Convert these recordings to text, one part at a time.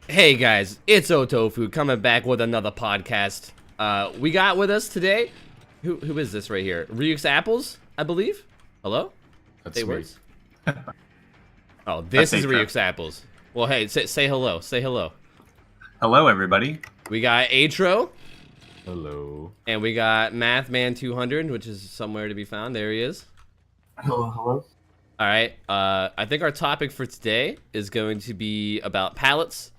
Hey guys, it's OhTofu coming back with another podcast. We got with us today, who is this right here? Ryuk's Apples, I believe. Hello? That's Say sweet. words. Oh, this is Atro. Ryuk's Apples. Well, hey, say hello. Say hello. Hello, everybody. We got Atro, Hello. and we got Mathman200, which is somewhere to be found. There he is. Hello, hello. All right. I think our topic for today is going to be about pallets.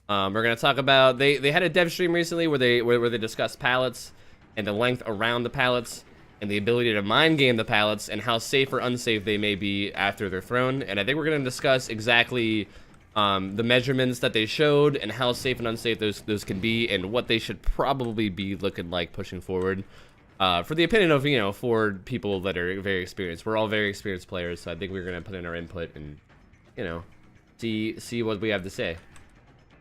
We're gonna talk about they had a dev stream recently where they discussed pallets and the length around the pallets and the ability to mind game the pallets and how safe or unsafe they may be after they're thrown. And I think we're gonna discuss exactly the measurements that they showed and how safe and unsafe those can be and what they should probably be looking like pushing forward. For the opinion of, for people that are very experienced. We're all very experienced players, so I think we're gonna put in our input and, see what we have to say.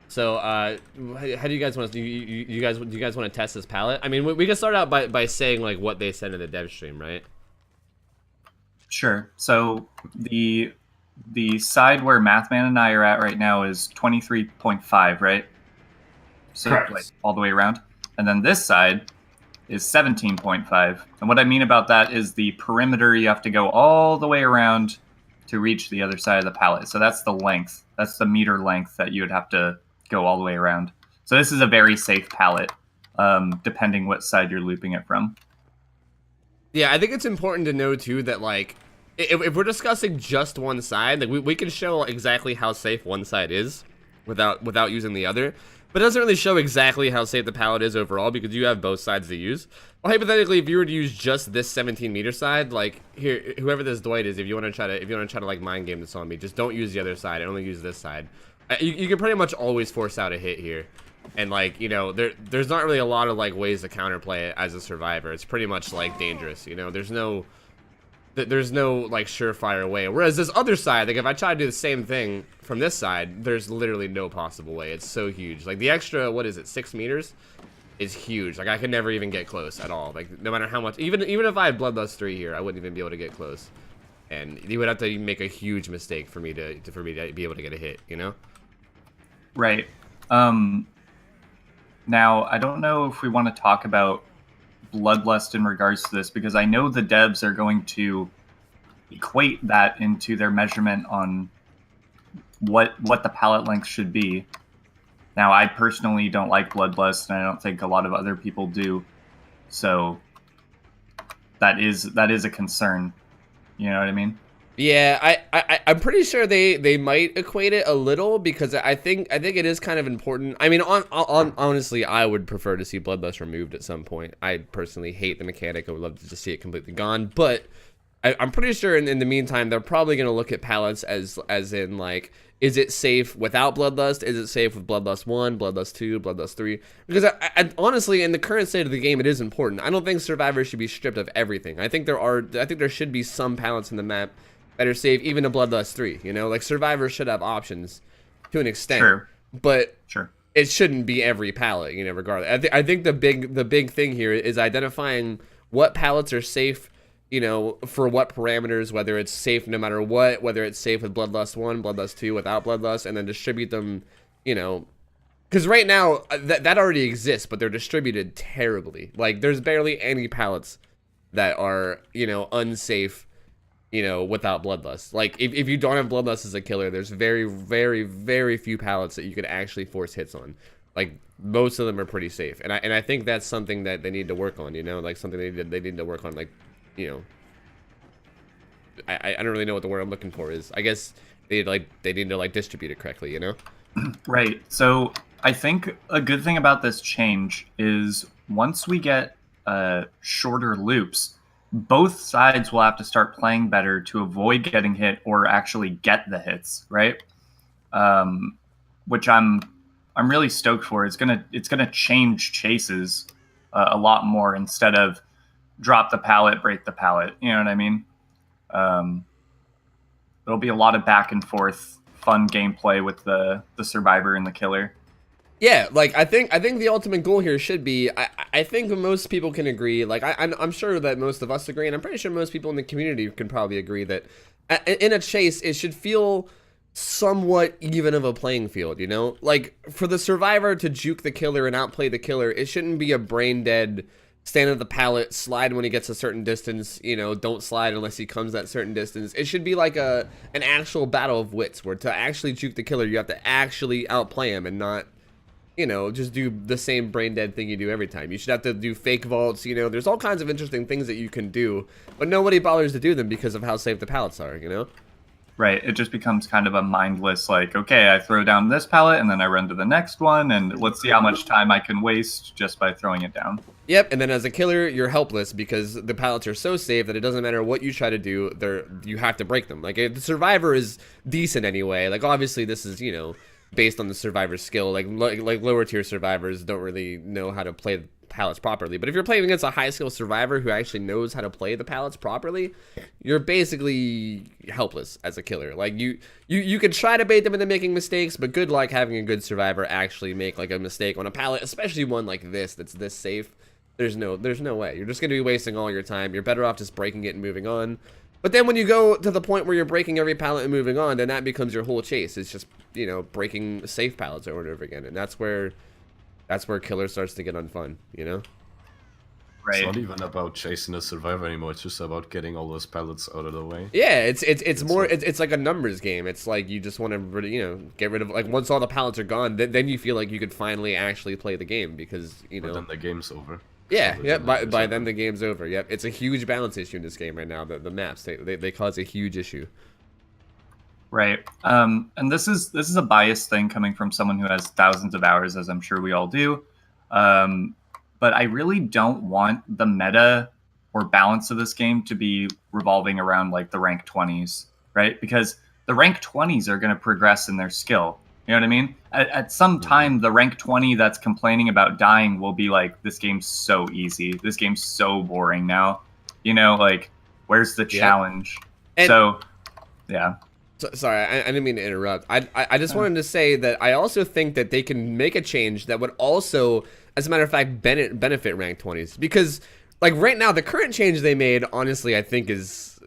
So, how do you guys want to? Do you guys want to test this palette? I mean, we can start out by saying like what they said in the dev stream, right? Sure. So the side where Mathman and I are at right now is 23.5, right? So Correct. like all the way around. And then this side is 17.5. And what I mean about that is the perimeter you have to go all the way around to reach the other side of the pallet. So that's the length. That's the meter length that you would have to go all the way around. So this is a very safe pallet, depending what side you're looping it from. Yeah, I think it's important to know too that like if we're discussing just one side, like we can show exactly how safe one side is without using the other. But it doesn't really show exactly how safe the pallet is overall because you have both sides to use. Well, hypothetically, if you were to use just this 17-meter side, like here, whoever this Dwight is, if you want to try to like mind game this on me, just don't use the other side. Only use this side. You can pretty much always force out a hit here, and like there's not really a lot of like ways to counterplay it as a survivor. It's pretty much like dangerous. There's no like surefire way. Whereas this other side, like if I try to do the same thing from this side, there's literally no possible way. It's so huge. Like the extra, what is it, 6 meters, is huge. Like I could never even get close at all. Like no matter how much, even if I had bloodlust 3 here, I wouldn't even be able to get close. And you would have to make a huge mistake for me to be able to get a hit. Right. Now, I don't know if we want to talk about bloodlust in regards to this, because I know the devs are going to equate that into their measurement on what the pallet length should be. Now, I personally don't like bloodlust, and I don't think a lot of other people do. So that is a concern. You know what I mean? Yeah, I'm pretty sure they might equate it a little because I think it is kind of important. I mean, honestly, I would prefer to see bloodlust removed at some point. I personally hate the mechanic. I would love to just see it completely gone. But I'm pretty sure in the meantime they're probably going to look at pallets as in like, is it safe without bloodlust? Is it safe with bloodlust 1, bloodlust 2, bloodlust 3? Because I honestly, in the current state of the game, it is important. I don't think survivors should be stripped of everything. I think there should be some pallets in the map that are safe, even a bloodlust 3. Like survivors should have options to an extent. Sure. But Sure. it shouldn't be every pallet, regardless. I think the big thing here is identifying what pallets are safe, for what parameters, whether it's safe no matter what, whether it's safe with bloodlust 1, bloodlust 2, without bloodlust, and then distribute them, because right now that already exists, but they're distributed terribly. Like there's barely any pallets that are, unsafe, without bloodlust. Like if you don't have bloodlust as a killer, there's very, very, very few pallets that you could actually force hits on. Like most of them are pretty safe, and I think that's something that they need to work on. Like something they need to work on. Like I don't really know what the word I'm looking for is. I guess they need to like distribute it correctly. Right. So I think a good thing about this change is once we get shorter loops, both sides will have to start playing better to avoid getting hit or actually get the hits, right? Which I'm really stoked for. It's gonna change chases a lot more instead of drop the pallet, break the pallet. You know what I mean? There'll be a lot of back and forth, fun gameplay with the survivor and the killer. Yeah, like I think the ultimate goal here should be. I think most people can agree. Like I'm sure that most of us agree, and I'm pretty sure most people in the community can probably agree that in a chase it should feel somewhat even of a playing field, you know? Like, for the survivor to juke the killer and outplay the killer, it shouldn't be a brain dead, stand at the pallet, slide when he gets a certain distance, you know, don't slide unless he comes that certain distance. It should be like an actual battle of wits, where to actually juke the killer, you have to actually outplay him and not, you know, just do the same brain dead thing you do every time. You should have to do fake vaults, you know, there's all kinds of interesting things that you can do, but nobody bothers to do them because of how safe the pallets are, you know? Right, it just becomes kind of a mindless, like, okay, I throw down this pallet and then I run to the next one, and let's see how much time I can waste just by throwing it down. Yep, and then as a killer, you're helpless because the pallets are so safe that it doesn't matter what you try to do, you have to break them. Like, if the survivor is decent anyway, like, obviously this is, you know, based on the survivor's skill. Like lower tier survivors don't really know how to play the pallets properly. But if you're playing against a high skill survivor who actually knows how to play the pallets properly, you're basically helpless as a killer. Like you could try to bait them into making mistakes, but good luck having a good survivor actually make like a mistake on a pallet, especially one like this that's this safe. There's no way. You're just gonna be wasting all your time. You're better off just breaking it and moving on. But then when you go to the point where you're breaking every pallet and moving on, then that becomes your whole chase. It's just, you know, breaking safe pallets over and over again. And that's where killer starts to get unfun, you know? Right. It's not even about chasing a survivor anymore. It's just about getting all those pallets out of the way. Yeah, it's like a numbers game. It's like you just want to, you know, get rid of, like, once all the pallets are gone, then you feel like you could finally actually play the game because, you know. But then the game's over. Yeah, yeah. By then the game's over. Yep, it's a huge balance issue in this game right now. The maps they cause a huge issue. Right. And this is a biased thing coming from someone who has thousands of hours, as I'm sure we all do. But I really don't want the meta or balance of this game to be revolving around like the rank 20s, right? Because the rank 20s are going to progress in their skill. You know what I mean? At some time, the rank 20 that's complaining about dying will be like, this game's so easy. This game's so boring now. You know, like, where's the challenge? And so, yeah. Sorry, I didn't mean to interrupt. I just wanted to say that I also think that they can make a change that would also, as a matter of fact, benefit rank 20s. Because, like, right now, the current change they made, honestly, I think is...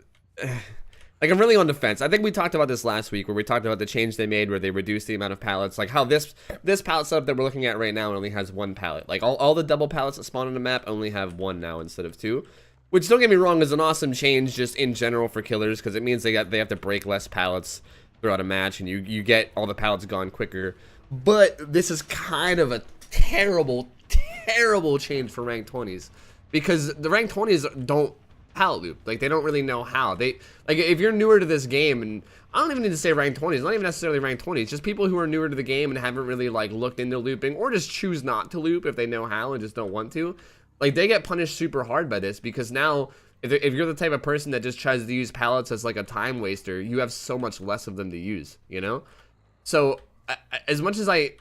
Like, I'm really on the fence. I think we talked about this last week, where we talked about the change they made where they reduced the amount of pallets. Like, how this pallet setup that we're looking at right now only has one pallet. Like, all the double pallets that spawn on the map only have one now instead of two. Which, don't get me wrong, is an awesome change just in general for killers, because it means they have to break less pallets throughout a match, and you get all the pallets gone quicker. But this is kind of a terrible, terrible change for rank 20s. Because the rank 20s don't pallet loop. Like, they don't really know how. Like, if you're newer to this game, and I don't even need to say rank 20s, not even necessarily rank 20s, just people who are newer to the game and haven't really, like, looked into looping, or just choose not to loop if they know how and just don't want to, like, they get punished super hard by this, because now, if you're the type of person that just tries to use pallets as, like, a time waster, you have so much less of them to use, you know? So, as much as I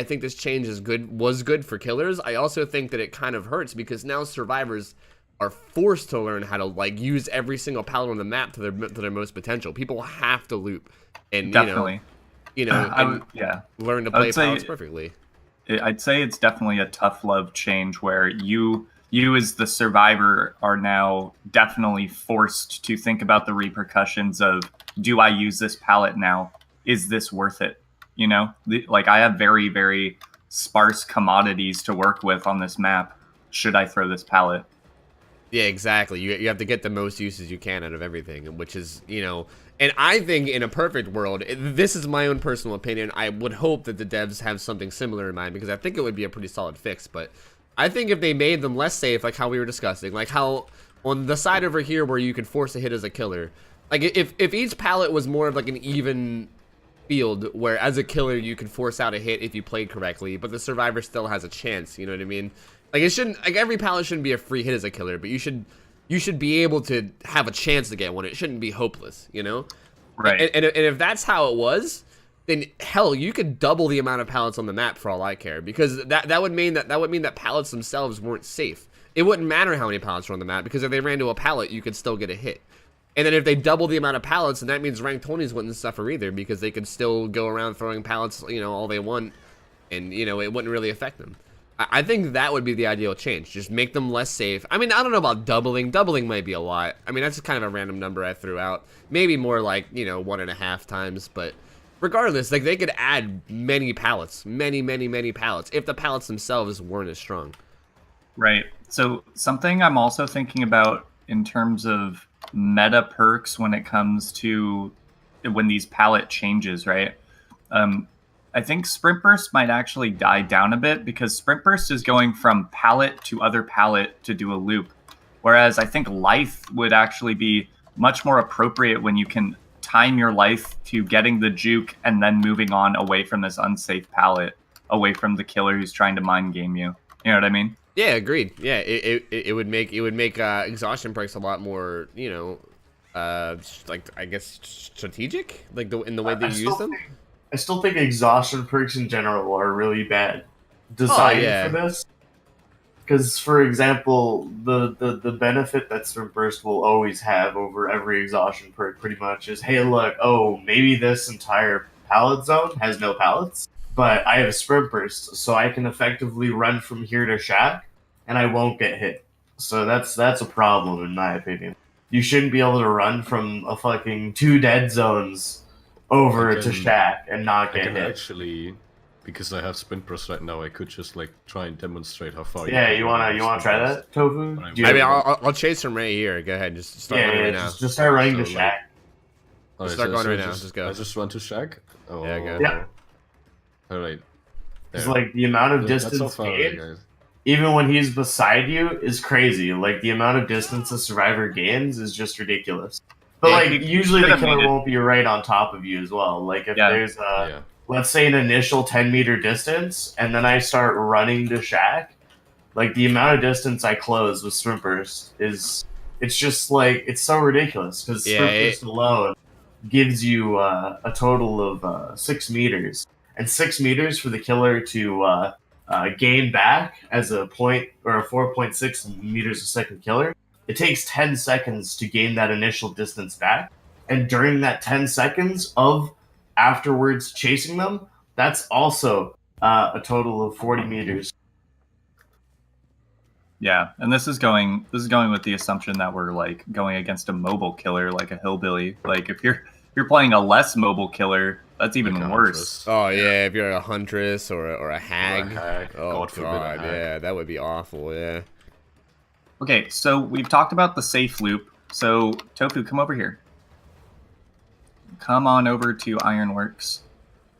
think this change was good for killers, I also think that it kind of hurts, because now survivors are forced to learn how to, like, use every single pallet on the map to their most potential. People have to loop, and definitely, learn to play pallets perfectly. I'd say it's definitely a tough love change where you as the survivor are now definitely forced to think about the repercussions of, do I use this pallet now? Is this worth it? You know, like, I have very, very sparse commodities to work with on this map. Should I throw this pallet? Yeah, exactly. You have to get the most uses you can out of everything, which is, you know, and I think in a perfect world, this is my own personal opinion, I would hope that the devs have something similar in mind, because I think it would be a pretty solid fix. But I think if they made them less safe, like how we were discussing, like how on the side over here where you could force a hit as a killer, like if each pallet was more of like an even field where as a killer you could force out a hit if you played correctly, but the survivor still has a chance, you know what I mean? Like, it shouldn't, like, every pallet shouldn't be a free hit as a killer, but you should be able to have a chance to get one. It shouldn't be hopeless, you know? Right. And if that's how it was, then hell, you could double the amount of pallets on the map for all I care, because that would mean that pallets themselves weren't safe. It wouldn't matter how many pallets were on the map, because if they ran to a pallet, you could still get a hit. And then if they double the amount of pallets, then that means rank 20s wouldn't suffer either, because they could still go around throwing pallets, you know, all they want, and, you know, it wouldn't really affect them. I think that would be the ideal change. Just make them less safe. I mean, I don't know about doubling. Doubling might be a lot. I mean, that's just kind of a random number I threw out. Maybe more like, you know, 1.5 times. But regardless, like, they could add many pallets. Many pallets. If the pallets themselves weren't as strong. Right. So something I'm also thinking about in terms of meta perks when it comes to when these pallet changes, right? I think Sprint Burst might actually die down a bit because Sprint Burst is going from pallet to other pallet to do a loop. Whereas I think Life would actually be much more appropriate when you can time your life to getting the juke and then moving on away from this unsafe pallet, away from the killer who's trying to mind game you. You know what I mean? Yeah, agreed. Yeah, it would make exhaustion perks a lot more, you know, like, I guess strategic, like in the way they use them. I still think exhaustion perks in general are really bad designed for this. Because, for example, the benefit that Sprint Burst will always have over every exhaustion perk pretty much is, hey, look, oh, maybe this entire pallet zone has no pallets, but I have a Sprint Burst, so I can effectively run from here to Shack, and I won't get hit. So that's a problem, in my opinion. You shouldn't be able to run from a fucking 2 dead zones over to Shack and not get hit. Actually, because I have Sprint Burst right now, I could just like try and demonstrate how far. Yeah, you wanna try that, Tofu? I mean, I'll chase him right here. Go ahead, just start running right now. Just start running to Shack. Just start going right now. Just go. I just run to Shack. Oh, yeah, go. Yeah. All right. It's like the amount of distance gained, even when he's beside you, is crazy. Like the amount of distance a survivor gains is just ridiculous. But like usually the killer won't be right on top of you as well. Like if there's let's say an initial 10-meter distance, and then I start running to Shack, like the amount of distance I close with Sprint Burst it's just like it's so ridiculous because Sprint Burst alone gives you a total of 6 meters, and 6 meters for the killer to gain back as a point or a 4.6 meters a second killer. It takes 10 seconds to gain that initial distance back. And during that 10 seconds of afterwards chasing them, that's also a total of 40 meters. Yeah, and this is going with the assumption that we're like going against a mobile killer like a hillbilly. Like if you're playing a less mobile killer, that's even worse. Oh yeah, if you're a huntress or a hag. Or a hag. Oh god, yeah, that would be awful, yeah. Okay, so we've talked about the safe loop. So, Tofu, come over here. Come on over to Ironworks.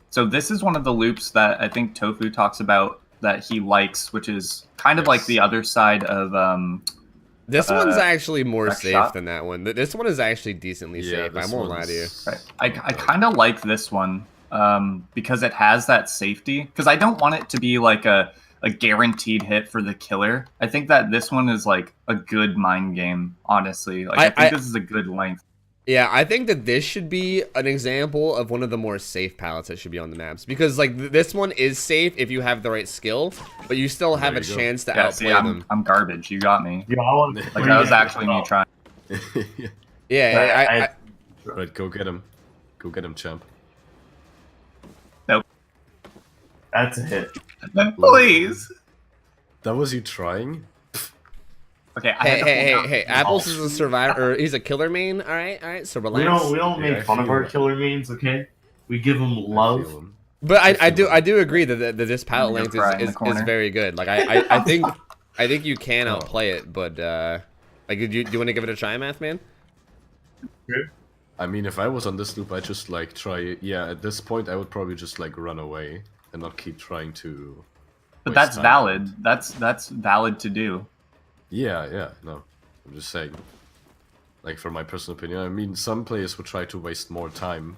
So this is one of the loops that I think Tofu talks about that he likes, which is kind of like the other side of... this one's actually more safe than that one. This one is actually decently safe. I won't lie to you. Right. I kind of like this one because it has that safety. Because I don't want it to be like a guaranteed hit for the killer. I think that this one is like a good mind game, honestly. Like I think this is a good length. Yeah, I think that this should be an example of one of the more safe pallets that should be on the maps. Because like this one is safe if you have the right skill, but you still have a chance to outplay them. I'm garbage. You got me. Yeah, like that was actually me trying. Yeah, Right, go get him. Go get him, champ. Nope. That's a hit. Please. That was you trying? Okay. Hey! Apples is a survivor, or he's a killer main. All right. So relax. We don't make fun of our killer mains, okay? We give them love. But I do agree that this pallet length is very good. Like I think you can outplay it, but like do you want to give it a try, Math Man? Good. I mean, if I was on this loop, I'd just like try. Yeah, at this point, I would probably just like run away and not keep trying to. But that's valid. That's valid to do. Yeah, no. I'm just saying. Like, for my personal opinion, I mean, some players would try to waste more time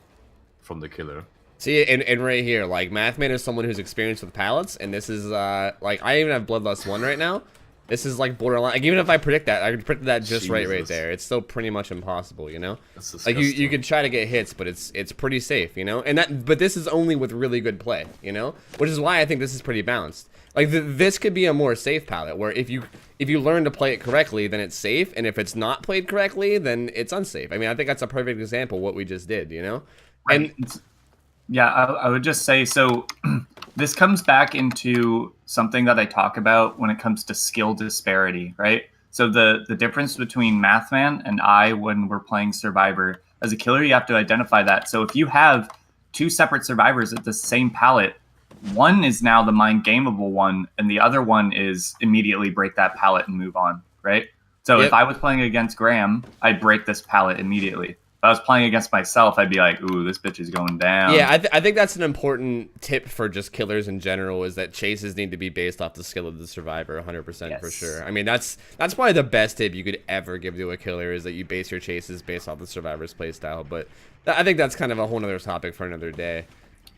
from the killer. See, and right here, like, Mathman is someone who's experienced with pallets, and this is, like, I even have Bloodlust 1 right now. This is, like, borderline. Like, even if I predict that, I could predict that just right there. It's still pretty much impossible, you know? Like, you could try to get hits, but it's pretty safe, you know? But this is only with really good play, you know? Which is why I think this is pretty balanced. Like, this could be a more safe palette, where if you learn to play it correctly, then it's safe, and if it's not played correctly, then it's unsafe. I mean, I think that's a perfect example of what we just did, you know? Right. And yeah, I would just say, so this comes back into something that I talk about when it comes to skill disparity, right? So the difference between Mathman and I when we're playing Survivor, as a killer, you have to identify that. So if you have two separate survivors at the same pallet, one is now the mind gameable one, and the other one is immediately break that pallet and move on, right? So if I was playing against Graham, I'd break this pallet immediately. If I was playing against myself, I'd be like, ooh, this bitch is going down. Yeah, I think that's an important tip for just killers in general, is that chases need to be based off the skill of the survivor 100% for sure. I mean, that's probably the best tip you could ever give to a killer, is that you base your chases based off the survivor's playstyle. But I think that's kind of a whole other topic for another day.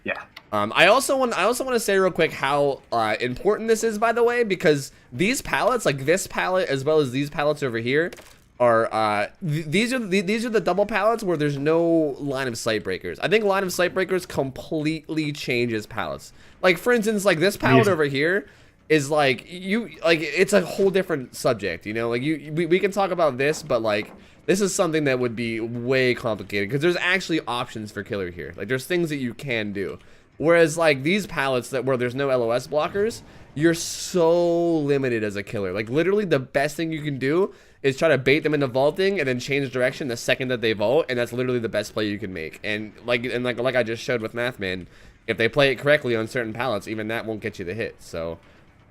Yeah. I also want to say real quick how important this is, by the way, because these pallets, like this pallet as well as these pallets over here, are these are the double pallets where there's no line of sight breakers. I think line of sight breakers completely changes pallets. Like for instance, like this pallet over here is like it's a whole different subject, you know. Like we can talk about this, but like this is something that would be way complicated because there's actually options for killer here. Like there's things that you can do. Whereas like these pallets where there's no LOS blockers, you're so limited as a killer. Like literally the best thing you can do is try to bait them into vaulting and then change direction the second that they vault, and that's literally the best play you can make. And like I just showed with Mathman, if they play it correctly on certain pallets, even that won't get you the hit. So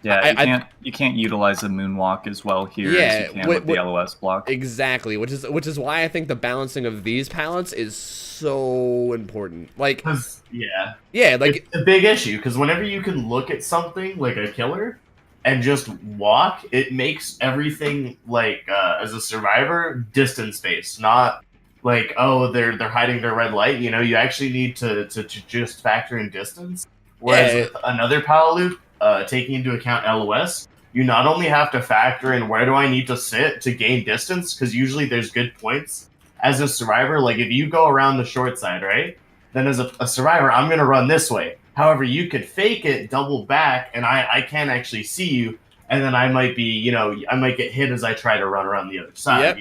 yeah, you can't utilize the moonwalk as well here as you can with the LOS block. Exactly, which is why I think the balancing of these pallets is so important. Like, like it's a big issue because whenever you can look at something like a killer and just walk, it makes everything like as a survivor distance based, not like they're hiding their red light. You know, you actually need to just factor in distance. Whereas with another power loop, taking into account LOS, you not only have to factor in where do I need to sit to gain distance, because usually there's good points. As a survivor, like if you go around the short side, right? Then as a survivor, I'm going to run this way. However, you could fake it, double back, and I can't actually see you, and then I might be, I might get hit as I try to run around the other side.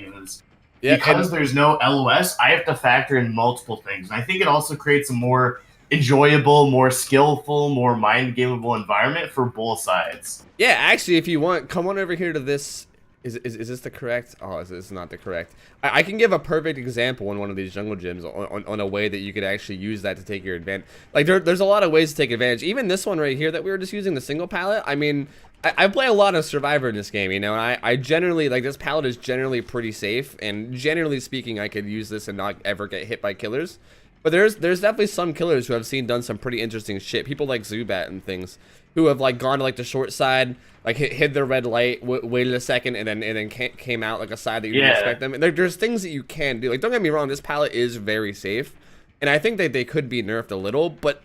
Because there's no LOS, I have to factor in multiple things. And I think it also creates a more enjoyable, more skillful, more mind gameable environment for both sides. Yeah, actually, if you want, come on over here to this. Is this the correct? Oh, this is not the correct. I can give a perfect example in one of these jungle gyms on a way that you could actually use that to take your advantage. Like there's a lot of ways to take advantage. Even this one right here that we were just using, the single pallet. I mean, I play a lot of Survivor in this game, you know, and I generally, like, this pallet is generally pretty safe, and generally speaking, I could use this and not ever get hit by killers. But there's definitely some killers who I've seen done some pretty interesting shit. People like Zubat and things who have like gone to like the short side, like hid their red light, waited a second, and then came out like a side that you didn't expect them. And there's things that you can do. Like, don't get me wrong, this pallet is very safe, and I think that they could be nerfed a little, but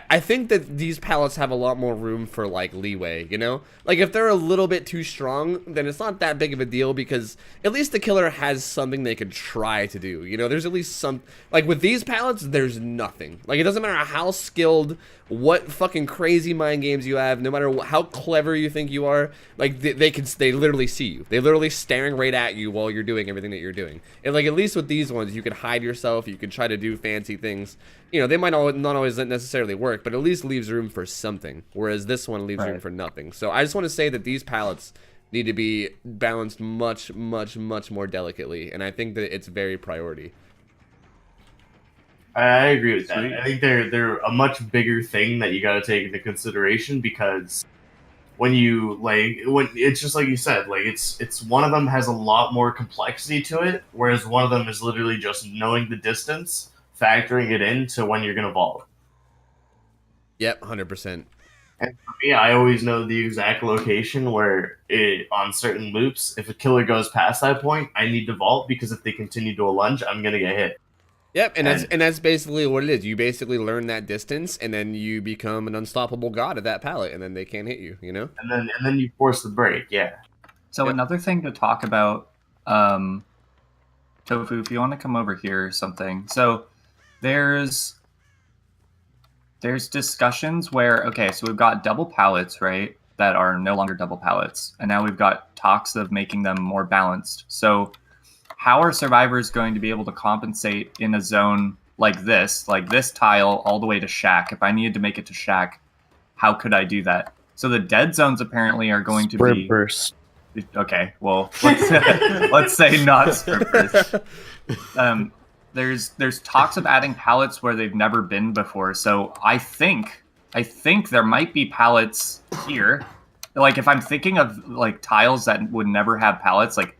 I think that these pallets have a lot more room for like leeway, you know? Like if they're a little bit too strong, then it's not that big of a deal because at least the killer has something they could try to do, you know? There's at least some, like with these pallets, there's nothing. Like it doesn't matter how skilled, what fucking crazy mind games you have, no matter how clever you think you are, like they literally see you. They're literally staring right at you while you're doing everything that you're doing. And like at least with these ones, you can hide yourself, you can try to do fancy things. You know, they might not always necessarily work, but at least leaves room for something. Whereas this one leaves room for nothing. So I just want to say that these pallets need to be balanced much, much, much more delicately, and I think that it's very priority. I agree with that. I think they're a much bigger thing that you got to take into consideration because when it's just like you said, like it's one of them has a lot more complexity to it, whereas one of them is literally just knowing the distance, factoring it into when you're gonna vault. Yep, 100%. And for me, I always know the exact location where on certain loops, if a killer goes past that point, I need to vault because if they continue to a lunge, I'm gonna get hit. Yep, and that's basically what it is. You basically learn that distance, and then you become an unstoppable god of that pallet, and then they can't hit you, you know? And then you force the break, yeah. So another thing to talk about, Tofu, if you want to come over here or something. So there's discussions where, okay, so we've got double pallets, right, that are no longer double pallets, and now we've got talks of making them more balanced. So how are survivors going to be able to compensate in a zone like this tile all the way to shack? If I needed to make it to shack, how could I do that? So the dead zones apparently are going to Sprint be burst. Okay. Well, let's say not sprint burst. There's talks of adding pallets where they've never been before. So I think there might be pallets here. Like if I'm thinking of like tiles that would never have pallets, like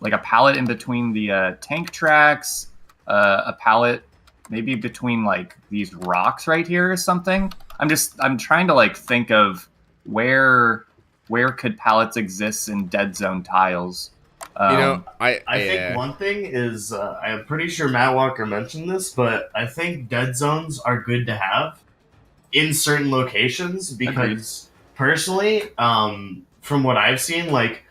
a pallet in between the tank tracks, a pallet maybe between like these rocks right here or something. I'm trying to like think of where could pallets exist in dead zone tiles. I think one thing is, I'm pretty sure Matt Walker mentioned this, but I think dead zones are good to have in certain locations because personally, from what I've seen, like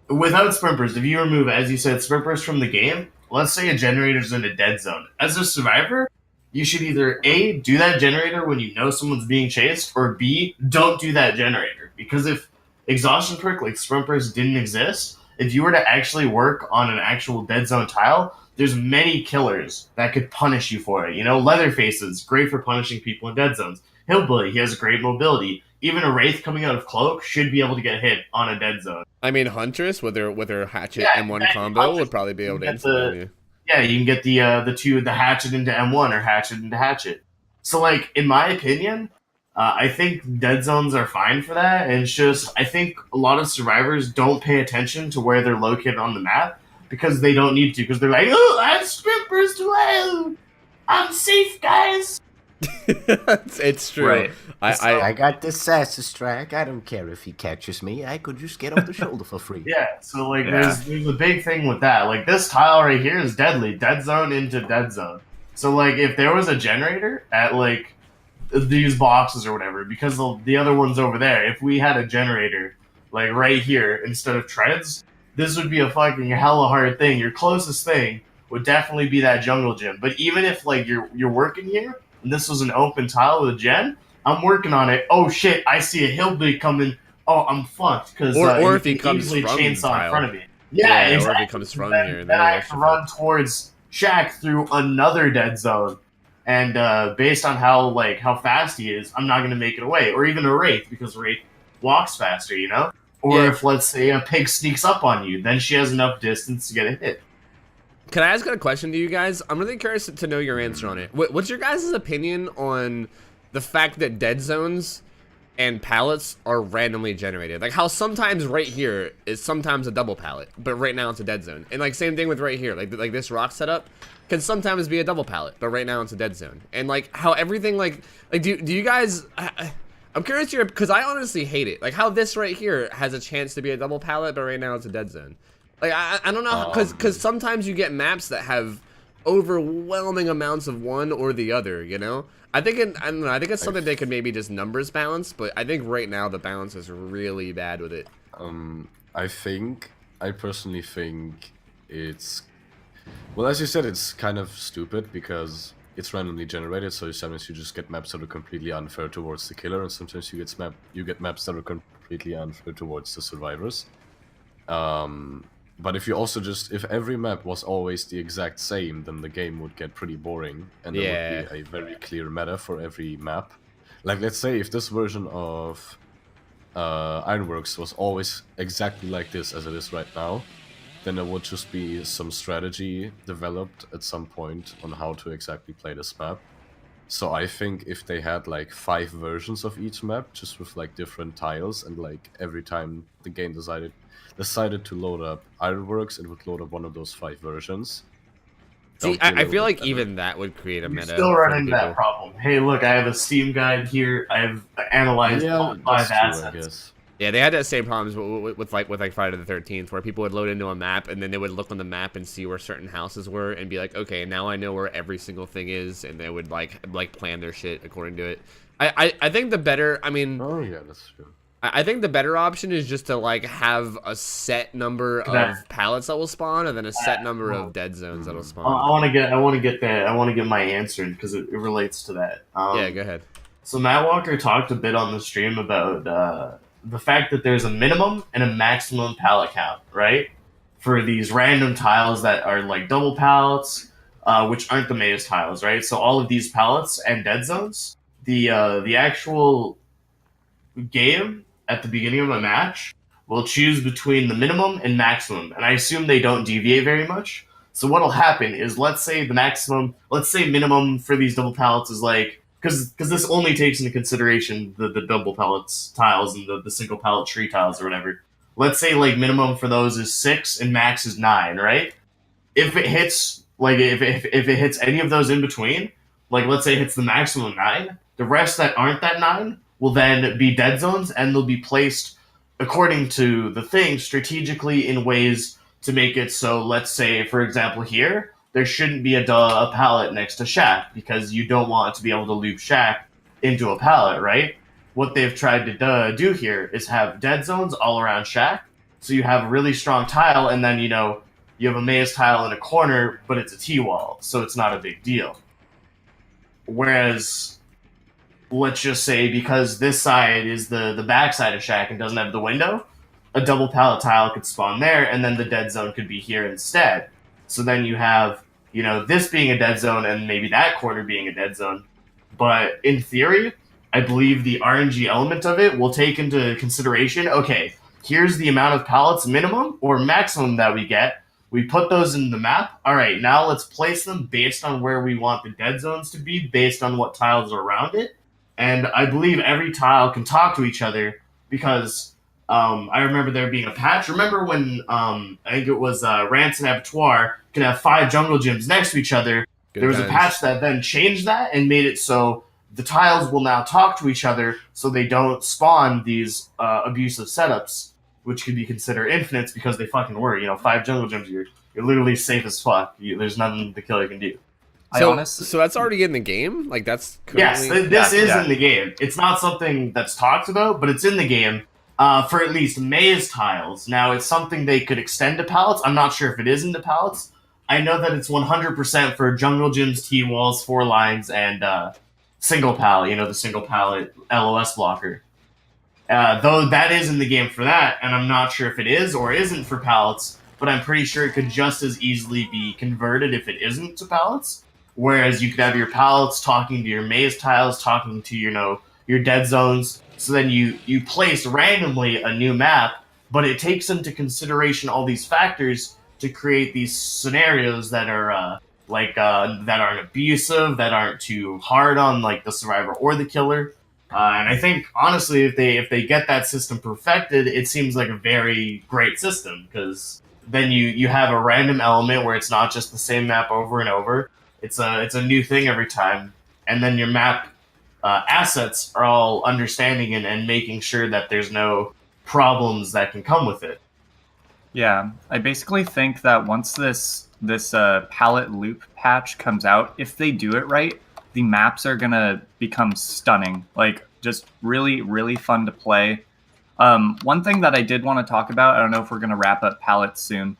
without sprint burst, if you remove, as you said, sprint burst from the game, let's say a generator's in a dead zone. As a survivor, you should either A, do that generator when you know someone's being chased, or B, don't do that generator. Because if exhaustion perk like sprint burst didn't exist, if you were to actually work on an actual dead zone tile, there's many killers that could punish you for it. You know, Leatherface's great for punishing people in dead zones. Hillbilly, he has great mobility. Even a Wraith coming out of Cloak should be able to get hit on a dead zone. I mean, Huntress with her hatchet M1 combo Huntress would probably be able to instant you. Yeah, you can get the hatchet into M1 or hatchet into hatchet. So, like, in my opinion, I think dead zones are fine for that. And it's just, I think a lot of survivors don't pay attention to where they're located on the map because they don't need to. Because they're like, oh, I'm sprint burst well. I'm safe, guys. It's true. Right. I got this sassy strike. I don't care if he catches me. I could just get off the shoulder for free. Yeah, so like there's a big thing with that. Like this tile right here is deadly. Dead zone into dead zone. So like if there was a generator at like these boxes or whatever, because the other one's over there, if we had a generator like right here instead of treads, this would be a fucking hella hard thing. Your closest thing would definitely be that jungle gym. But even if like you're working here and this was an open tile with a gen, I'm working on it. Oh shit! I see a hillbilly coming. Oh, I'm fucked because or if he comes easily from chainsaw tile. in front of me. Yeah, exactly. Or if he comes from here, then I have to run towards Shaq through another dead zone, and based on how fast he is, I'm not going to make it away. Or even a Wraith because Wraith walks faster, you know. Or if let's say a pig sneaks up on you, then she has enough distance to get a hit. Can I ask a question to you guys? I'm really curious to know your answer on it. What's your guys' opinion on the fact that dead zones and pallets are randomly generated? Like how sometimes right here is sometimes a double pallet, but right now it's a dead zone. And like same thing with right here, like this rock setup can sometimes be a double pallet, but right now it's a dead zone. And like how everything like do you guys? I'm curious here because I honestly hate it. Like how this right here has a chance to be a double pallet, but right now it's a dead zone. Like I don't know because sometimes you get maps that have overwhelming amounts of one or the other, you know. I think it's something they could maybe just numbers balance, but I think right now the balance is really bad with it. I personally think it's, well, as you said, it's kind of stupid because it's randomly generated. So sometimes you just get maps that are completely unfair towards the killer, and sometimes you get maps that are completely unfair towards the survivors. But if you also if every map was always the exact same, then the game would get pretty boring, and there would be a very clear meta for every map. Like, let's say if this version of Ironworks was always exactly like this as it is right now, then there would just be some strategy developed at some point on how to exactly play this map. So I think if they had like 5 versions of each map, just with like different tiles, and like every time the game decided to load up Ironworks, it would load up one of those 5 versions. See, I feel like even that would create a meta. Still running that problem. Hey, look, I have a Steam guide here. I've analyzed all 5 assets. Yeah, they had that same problems with Friday the 13th, where people would load into a map and then they would look on the map and see where certain houses were and be like, okay, now I know where every single thing is, and they would like plan their shit according to it. I think the better, I mean, oh yeah, that's true. I think the better option is just to like have a set number of pallets that will spawn, and then a set number of dead zones that will spawn. I want to get my answer because it relates to that. Yeah, go ahead. So Matt Walker talked a bit on the stream about the fact that there's a minimum and a maximum pallet count, right? For these random tiles that are like double pallets, which aren't the maze tiles, right? So all of these pallets and dead zones, the actual game at the beginning of a match will choose between the minimum and maximum, and I assume they don't deviate very much. So what'll happen is, let's say minimum for these double pallets is like, because this only takes into consideration the double pallets tiles and the single pallet tree tiles or whatever. Let's say like minimum for those is 6 and max is 9, right? If it hits if it hits any of those in between, like let's say it hits the maximum 9, the rest that aren't that 9 will then be dead zones, and they'll be placed according to the thing strategically in ways to make it so, let's say, for example, here, there shouldn't be a pallet next to Shack, because you don't want to be able to loop Shack into a pallet, right? What they've tried to do here is have dead zones all around Shack, so you have a really strong tile, and then, you have a maze tile in a corner, but it's a T-wall, so it's not a big deal. Whereas, let's just say, because this side is the back side of Shack and doesn't have the window, a double pallet tile could spawn there, and then the dead zone could be here instead. So then you have, this being a dead zone and maybe that corner being a dead zone. But in theory, I believe the RNG element of it will take into consideration, okay, here's the amount of pallets minimum or maximum that we get. We put those in the map. All right, now let's place them based on where we want the dead zones to be, based on what tiles are around it. And I believe every tile can talk to each other, because I remember there being a patch. Remember when I think it was Rants and Abattoir could have 5 jungle gyms next to each other. There was a patch that then changed that and made it so the tiles will now talk to each other, so they don't spawn these abusive setups, which could be considered infinites, because they fucking were. 5 jungle gyms, you're literally safe as fuck. There's nothing the killer can do. So that's already in the game? Like, that's currently... Yes, this is in the game. It's not something that's talked about, but it's in the game for at least maze tiles. Now, it's something they could extend to pallets. I'm not sure if it is into pallets. I know that it's 100% for jungle gyms, T-walls, 4 lines, and single pallet, the single pallet LOS blocker. Though that is in the game for that, and I'm not sure if it is or isn't for pallets, but I'm pretty sure it could just as easily be converted if it isn't to pallets. Whereas you could have your pallets talking to your maze tiles, talking to your dead zones. So then you place randomly a new map, but it takes into consideration all these factors to create these scenarios that are that aren't abusive, that aren't too hard on like the survivor or the killer. And I think honestly, if they get that system perfected, it seems like a very great system, because then you have a random element where it's not just the same map over and over. It's a new thing every time, and then your map assets are all understanding and making sure that there's no problems that can come with it. Yeah, I basically think that once this pallet loop patch comes out, if they do it right, the maps are gonna become stunning. Like, just really, really fun to play. One thing that I did want to talk about, I don't know if we're gonna wrap up pallets soon,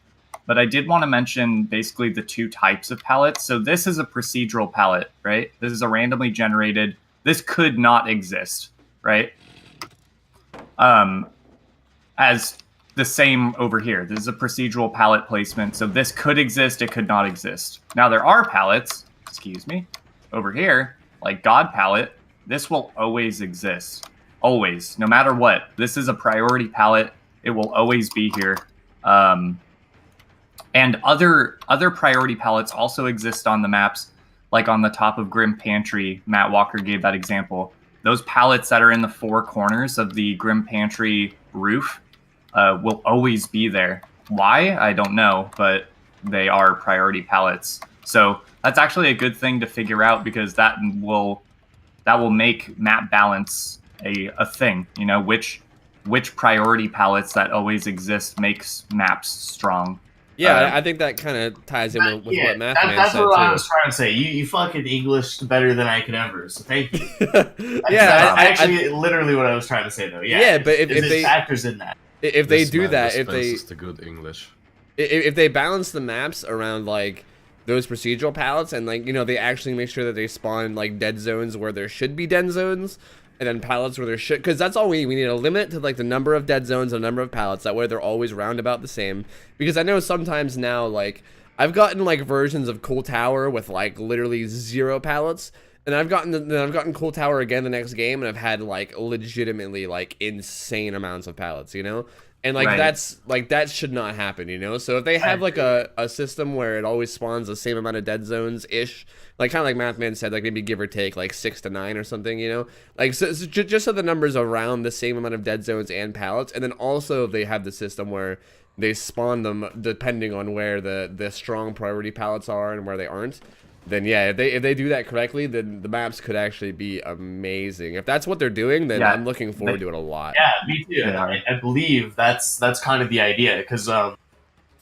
but I did want to mention basically the 2 types of pallets. So this is a procedural pallet, right? This is a randomly generated. This could not exist, right? As the same over here. This is a procedural pallet placement. So this could exist, it could not exist. Now there are pallets, excuse me, over here, like God Pallet. This will always exist. Always. No matter what. This is a priority pallet. It will always be here. And other priority pallets also exist on the maps, like on the top of Grim Pantry. Matt Walker gave that example. Those pallets that are in the 4 corners of the Grim Pantry roof will always be there. Why? I don't know, but they are priority pallets. So that's actually a good thing to figure out, because that will make map balance a thing. Which priority pallets that always exist makes maps strong. Yeah, I think that kind of ties in with what Math Man that's said, what too. I was trying to say. You fucking Englished better than I could ever, so thank you. Yeah, actually literally what I was trying to say, though. Yeah, but if they factors in that. If they do that, if they the good English, if they balance the maps around like those procedural pallets, and like they actually make sure that they spawn like dead zones where there should be dead zones, and then pallets where there should, because that's all we need a limit to like the number of dead zones and the number of pallets. That way they're always round about the same. Because I know sometimes now, like I've gotten like versions of Cool Tower with like literally 0 pallets, and I've gotten Cool Tower again the next game, and I've had like legitimately like insane amounts of pallets, you know. And like that should not happen, you know. So if they have like a system where it always spawns the same amount of dead zones ish, like kind of like Mathman said, like maybe give or take like 6 to 9 or something, you know, like so just so the numbers around the same amount of dead zones and pallets, and then also if they have the system where they spawn them depending on where the strong priority pallets are and where they aren't. Then yeah, if they do that correctly, then the maps could actually be amazing. If that's what they're doing, then I'm looking forward to it a lot. Yeah, me too. Yeah. I believe that's kind of the idea, because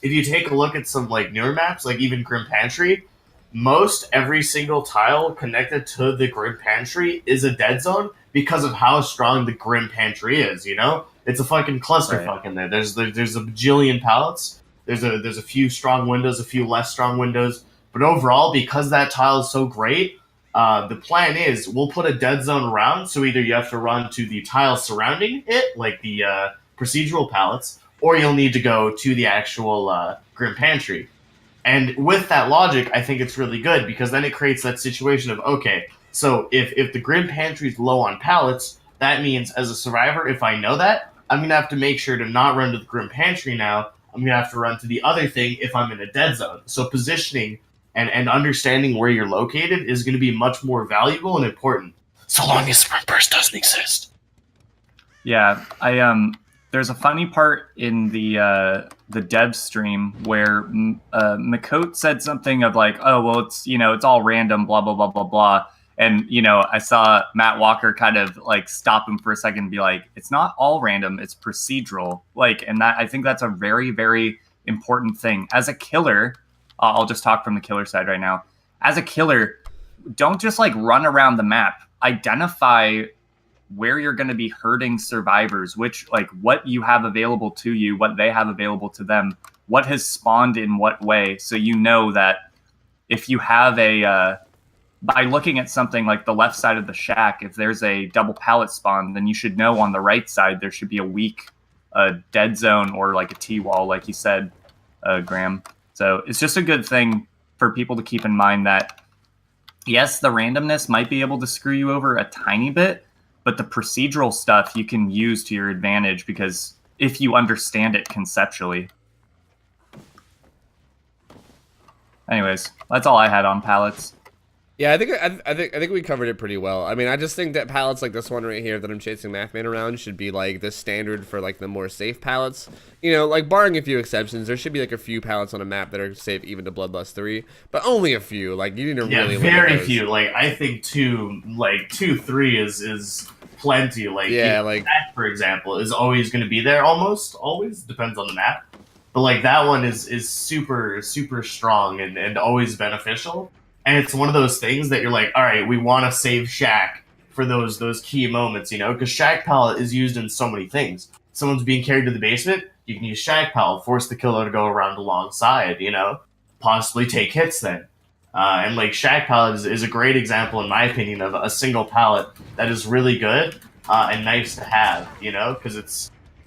if you take a look at some like newer maps, like even Grim Pantry, most every single tile connected to the Grim Pantry is a dead zone because of how strong the Grim Pantry is. You know, it's a fucking clusterfuck in there. There's a bajillion pallets. There's a few strong windows, a few less strong windows. But overall, because that tile is so great, the plan is we'll put a dead zone around, so either you have to run to the tile surrounding it, like the procedural pallets, or you'll need to go to the actual Grim Pantry. And with that logic, I think it's really good, because then it creates that situation of, okay, so if the Grim Pantry is low on pallets, that means as a survivor, if I know that, I'm going to have to make sure to not run to the Grim Pantry now. I'm going to have to run to the other thing if I'm in a dead zone. So positioning and understanding where you're located is going to be much more valuable and important, so long as sprint burst doesn't exist. Yeah, there's a funny part in the dev stream where Makote said something of like, oh well, it's all random, blah blah blah blah blah, and I saw Matt Walker kind of like stop him for a second and be like, it's not all random, it's procedural, like, and that I think that's a very very important thing as a killer. I'll just talk from the killer side right now. As a killer, don't just like run around the map. Identify where you're going to be hurting survivors, what you have available to you, what they have available to them, what has spawned in what way. So you know that if you have by looking at something like the left side of the shack, if there's a double pallet spawn, then you should know on the right side there should be a weak dead zone or like a T-wall, like you said, Graham. So it's just a good thing for people to keep in mind that, yes, the randomness might be able to screw you over a tiny bit, but the procedural stuff you can use to your advantage, because if you understand it conceptually. Anyways, that's all I had on pallets. Yeah, I think we covered it pretty well. I mean, I just think that pallets like this one right here that I'm chasing Mathman around should be like the standard for like the more safe pallets. Like barring a few exceptions, there should be like a few pallets on a map that are safe even to Bloodlust 3, but only a few. Like you need to really very few. Like I think 2, 3 is plenty. Like that, for example, is always going to be there. Almost always, depends on the map. But like that one is super super strong and always beneficial. And it's one of those things that you're like, all right, we want to save Shack for those key moments, because Shack Pallet is used in so many things. Someone's being carried to the basement, you can use Shack Pallet, force the killer to go around alongside, possibly take hits then. And like Shack Pallet is a great example, in my opinion, of a single pallet that is really good and nice to have, because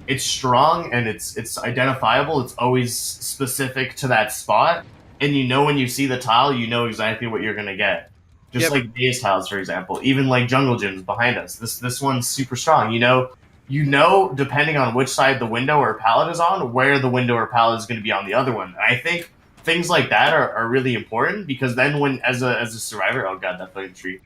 it's strong and it's identifiable. It's always specific to that spot. And when you see the tile, you know exactly what you're going to get. Just like base tiles, for example. Even like jungle gyms behind us. This one's super strong. You know, depending on which side the window or pallet is on, where the window or pallet is going to be on the other one. And I think things like that are really important, because then when, as a survivor, oh god, that fucking tree.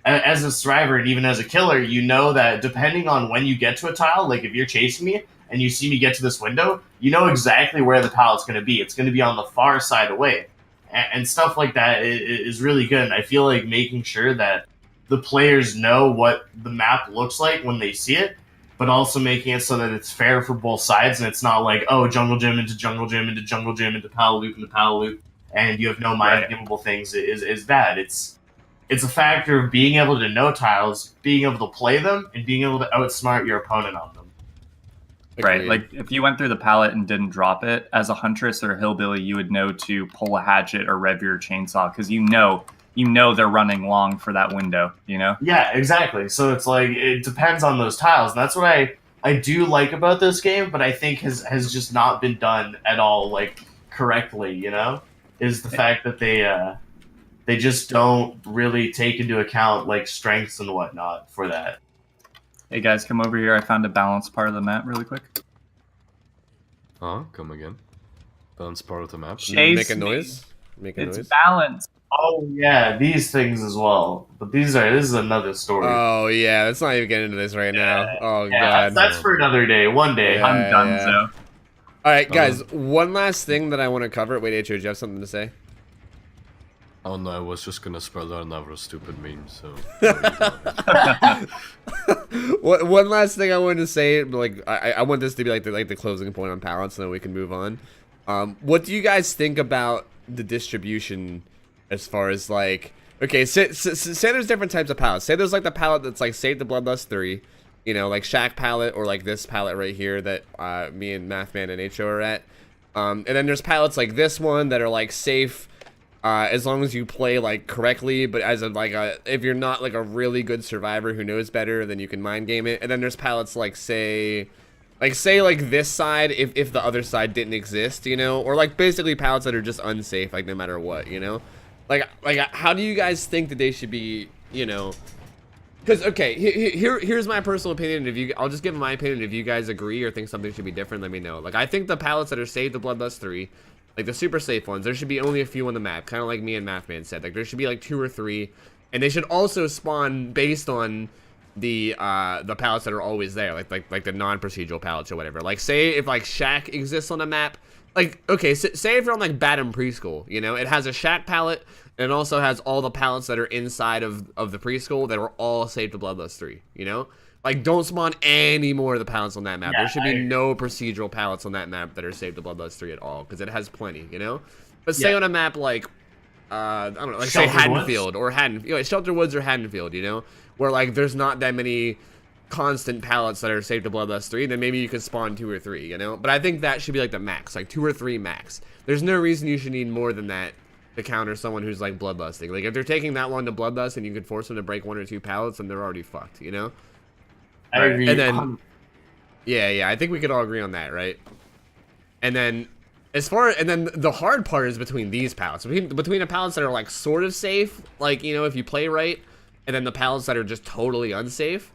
As a survivor and even as a killer, you know that depending on when you get to a tile, like if you're chasing me, and you see me get to this window, you know exactly where the pallet's going to be. It's going to be on the far side away. And stuff like that is really good. And I feel like making sure that the players know what the map looks like when they see it, but also making it so that it's fair for both sides, and it's not like, oh, jungle gym into jungle gym into jungle gym into pallet loop into pallet loop, and you have no mind-gameable things is bad. It's a factor of being able to know tiles, being able to play them, and being able to outsmart your opponent on them. Right, like if you went through the pallet and didn't drop it, as a huntress or a hillbilly, you would know to pull a hatchet or rev your chainsaw, because you know they're running long for that window, Yeah, exactly. So it's like, it depends on those tiles, and that's what I do like about this game, but I think has just not been done at all, like, correctly, is the fact that they just don't really take into account like strengths and whatnot for that. Hey guys, come over here. I found a balanced part of the map really quick. Come again. Balance part of the map. Chase Make a noise. Make a It's noise. balanced. Oh yeah, these things as well. But this is another story. Oh yeah, let's not even get into this right now. Oh god. That's for another day. One day. Yeah. I'm done, so. All right, guys. One last thing that I want to cover. Wait, H.O., do you have something to say? Oh no, I was just gonna spell out another stupid meme, so... One last thing I wanted to say, like, I want this to be like the closing point on pallets, so then we can move on. What do you guys think about the distribution as far as, like... Okay, say there's different types of pallets. Say there's, like, the pallet that's, like, Save the Bloodlust 3, you know, like Shack pallet, or, like, this pallet right here that me and Mathman and H.O. are at. And then there's pallets like this one that are, like, safe... as long as you play like correctly, but as if you're not like a really good survivor who knows better, then you can mind game it. And then there's pallets like say this side if the other side didn't exist, you know, or like basically pallets that are just unsafe, like no matter what, you know, like how do you guys think that they should be, you know? Because okay, here's my personal opinion. I'll just give my opinion. If you guys agree or think something should be different, let me know. Like I think the pallets that are Save the Bloodlust 3. Like, the super safe ones, there should be only a few on the map, kind of like me and Mathman said. Like, there should be, like, 2 or 3, and they should also spawn based on the pallets that are always there, like the non-procedural pallets or whatever. Like, say if, like, Shack exists on a map, like, okay, say if you're on, like, Batum Preschool, you know, it has a Shack pallet, and it also has all the pallets that are inside of the preschool that are all Save the Bloodlust 3, you know? Like, don't spawn any more of the pallets on that map. There should be no procedural pallets on that map that are Save the Bloodlust 3 at all, because it has plenty, you know? But say on a map like, I don't know, like say Haddonfield or Shelter Woods or Haddonfield, you know? Where, like, there's not that many constant pallets that are Save the Bloodlust 3, then maybe you could spawn 2 or 3, you know? But I think that should be, like, the max, like 2 or 3 max. There's no reason you should need more than that to counter someone who's, like, bloodlusting. Like, if they're taking that long to bloodlust and you could force them to break 1 or 2 pallets, then they're already fucked, you know? I agree. And then, yeah, I think we could all agree on that, right? And then, and then the hard part is between these pallets, between the pallets that are like sort of safe, like, you know, if you play right, and then the pallets that are just totally unsafe.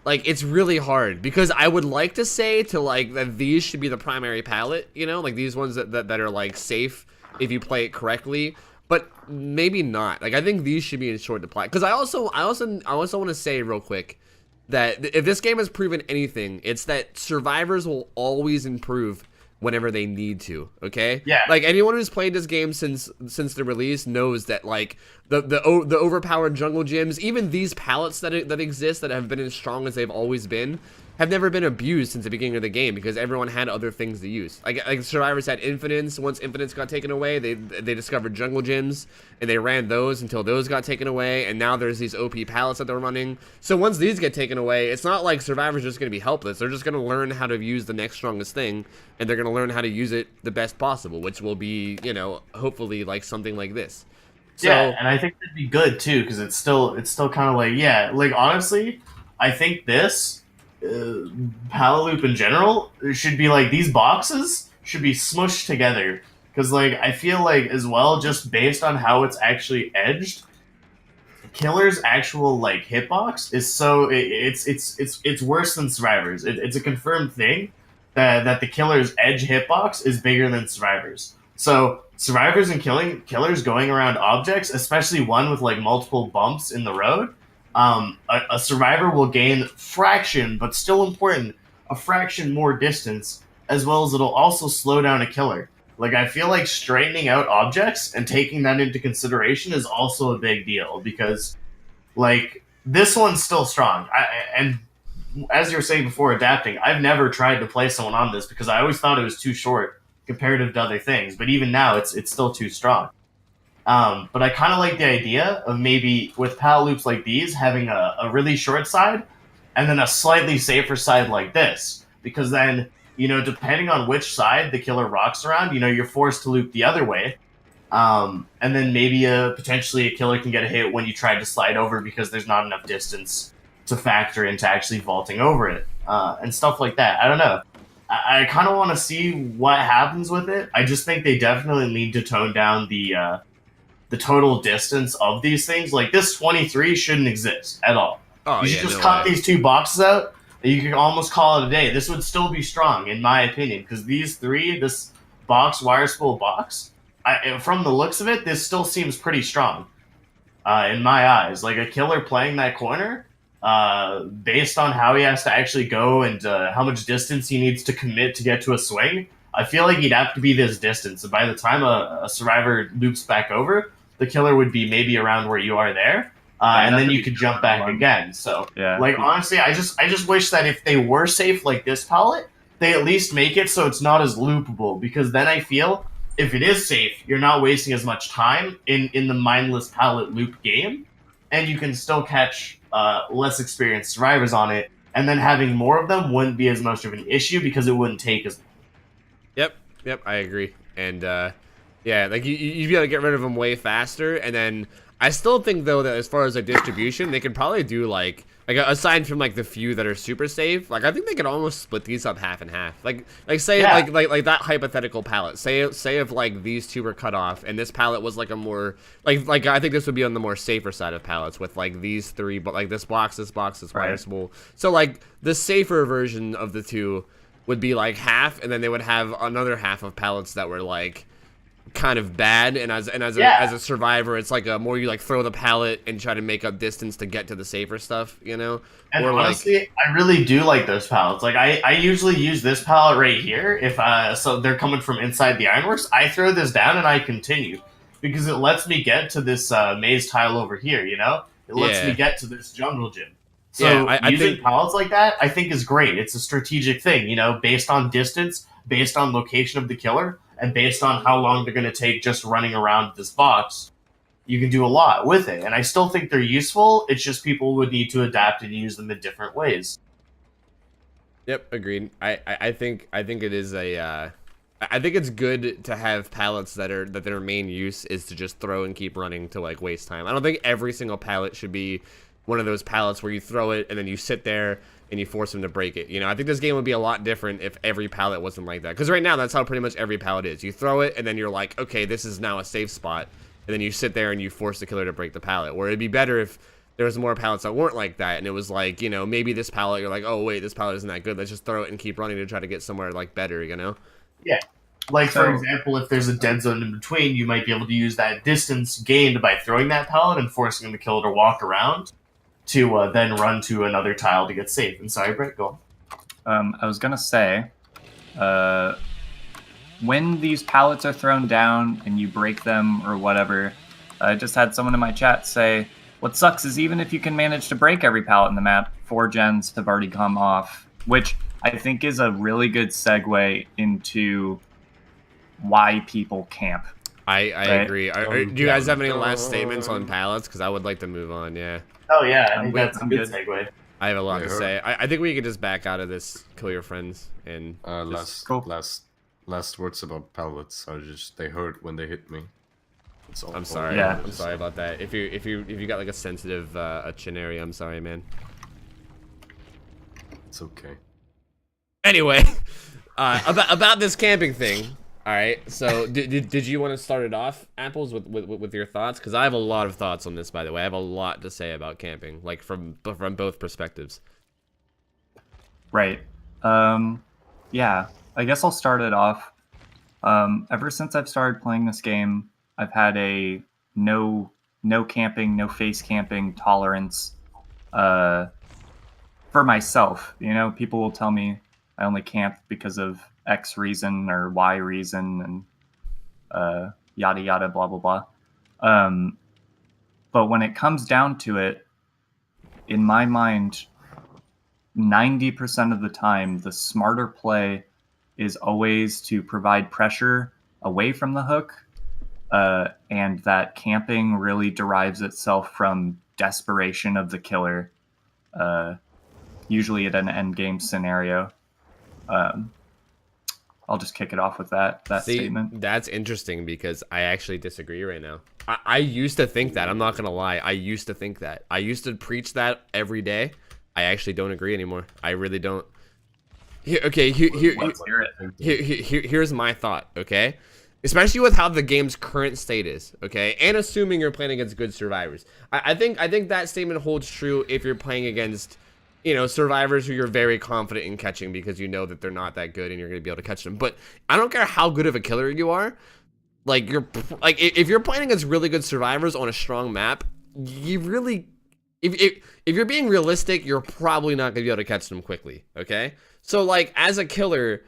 Like, it's really hard because I would like to say that these should be the primary pallet, you know, like these ones that are like safe if you play it correctly. But maybe not. Like, I think these should be in short supply. Because I also want to say real quick that if this game has proven anything, it's that survivors will always improve whenever they need to, okay? Yeah. Like, anyone who's played this game since the release knows that, like, the overpowered jungle gyms, even these pallets that exist that have been as strong as they've always been, have never been abused since the beginning of the game because everyone had other things to use. Like survivors had infinites. Once infinites got taken away, they discovered jungle gyms and they ran those until those got taken away, and now there's these OP pallets that they're running. So once these get taken away, it's not like survivors are just going to be helpless. They're just going to learn how to use the next strongest thing, and they're going to learn how to use it the best possible, which will be, you know, hopefully like something like this. So, yeah, and I think that'd be good too because it's still kind of like, yeah, like honestly, I think this pallet loop in general should be like these boxes should be smushed together because like I feel like as well, just based on how it's actually edged, killer's actual like hitbox is so it's worse than survivors. It's a confirmed thing that the killer's edge hitbox is bigger than survivors. So survivors and killers going around objects, especially one with like multiple bumps in the road, a survivor will gain fraction, but still important, a fraction more distance, as well as it'll also slow down a killer. Like, I feel like straightening out objects and taking that into consideration is also a big deal because, like, this one's still strong. And as you were saying before, adapting, I've never tried to play someone on this because I always thought it was too short comparative to other things, but even now it's still too strong. But I kind of like the idea of maybe with pallet loops like these having a really short side and then a slightly safer side like this, because then, you know, depending on which side the killer rocks around, you know, you're forced to loop the other way. And then maybe potentially a killer can get a hit when you try to slide over because there's not enough distance to factor into actually vaulting over it, and stuff like that. I don't know. I kind of want to see what happens with it. I just think they definitely need to tone down the the total distance of these things, like this 23 shouldn't exist at all. Oh, you should just cut these 2 boxes out, and you can almost call it a day. This would still be strong, in my opinion, because these 3, this box, wire spool box, from the looks of it, this still seems pretty strong in my eyes. Like a killer playing that corner, based on how he has to actually go and how much distance he needs to commit to get to a swing, I feel like he'd have to be this distance. And by the time a survivor loops back over, the killer would be maybe around where you are there. And then you could jump back again. So, like, honestly, I just wish that if they were safe like this pallet, they at least make it so it's not as loopable. Because then I feel if it is safe, you're not wasting as much time in the mindless pallet loop game, and you can still catch less experienced survivors on it. And then having more of them wouldn't be as much of an issue because it wouldn't take as long. Yep, I agree. And yeah, like you'd be able to get rid of them way faster. And then I still think though that as far as like distribution, they could probably do like aside from like the few that are super safe, like I think they could almost split these up half and half. Like say like that hypothetical pallet. Say if like these 2 were cut off and this pallet was like a more like I think this would be on the more safer side of pallets with like these 3, but like this box, this wire spool. So like the safer version of the 2 would be like half, and then they would have another half of pallets that were like kind of bad, and as a survivor, it's like a more you like throw the pallet and try to make up distance to get to the safer stuff, you know. And or honestly, I really do like those pallets. Like I usually use this pallet right here if so they're coming from inside the ironworks. I throw this down and I continue because it lets me get to this maze tile over here. You know, it lets me get to this jungle gym. So using pallets like that, I think, is great. It's a strategic thing, you know, based on distance, based on location of the killer, and based on how long they're going to take just running around this box. You can do a lot with it, and I still think they're useful. It's just people would need to adapt and use them in different ways. Yep, agreed. I think it is a. I think it's good to have pallets that their main use is to just throw and keep running to like waste time. I don't think every single pallet should be one of those pallets where you throw it and then you sit there and you force them to break it. You know, I think this game would be a lot different if every pallet wasn't like that. Because right now, that's how pretty much every pallet is. You throw it and then you're like, okay, this is now a safe spot. And then you sit there and you force the killer to break the pallet. Where it'd be better if there was more pallets that weren't like that. And it was like, you know, maybe this pallet, you're like, oh, wait, this pallet isn't that good. Let's just throw it and keep running to try to get somewhere like better, you know? Yeah. Like, for example, if there's a dead zone in between, you might be able to use that distance gained by throwing that pallet and forcing the killer to walk around to then run to another tile to get safe. And sorry, Brett, go on. I was going to say, when these pallets are thrown down and you break them or whatever, I just had someone in my chat say, what sucks is even if you can manage to break every pallet in the map, 4 gens have already come off, which I think is a really good segue into why people camp. I agree. Do you guys have any last statements on pallets? Because I would like to move on, yeah. Oh, yeah, I think that's a good segue. I have a lot to say. I think we could just back out of this, kill your friends, and last words about pallets are just they hurt when they hit me. I'm sorry. Yeah. I'm sorry about that. If you got like a sensitive chin area, I'm sorry, man. It's okay. Anyway, about this camping thing. All right. So did you want to start it off, Apples, with your thoughts? Because I have a lot of thoughts on this. By the way, I have a lot to say about camping, like from both perspectives. Right. Yeah. I guess I'll start it off. Ever since I've started playing this game, I've had a no camping, no face camping tolerance for myself. You know, people will tell me I only camp because of X reason or Y reason and yada yada blah blah blah. But when it comes down to it, in my mind, 90% of the time, the smarter play is always to provide pressure away from the hook, and that camping really derives itself from desperation of the killer, usually at an end game scenario. I'll just kick it off with that statement. That's interesting because I actually disagree right now. I used to think that. I'm not going to lie. I used to think that. I used to preach that every day. I actually don't agree anymore. I really don't. Here's my thought, okay? especially with how the game's current state is, okay? And assuming you're playing against good survivors. I think that statement holds true if you're playing against, you know, survivors who you're very confident in catching because you know that they're not that good and you're going to be able to catch them. But I don't care how good of a killer you are. Like, if you're playing against really good survivors on a strong map, you really, if you're being realistic, you're probably not going to be able to catch them quickly, okay? So, like, as a killer,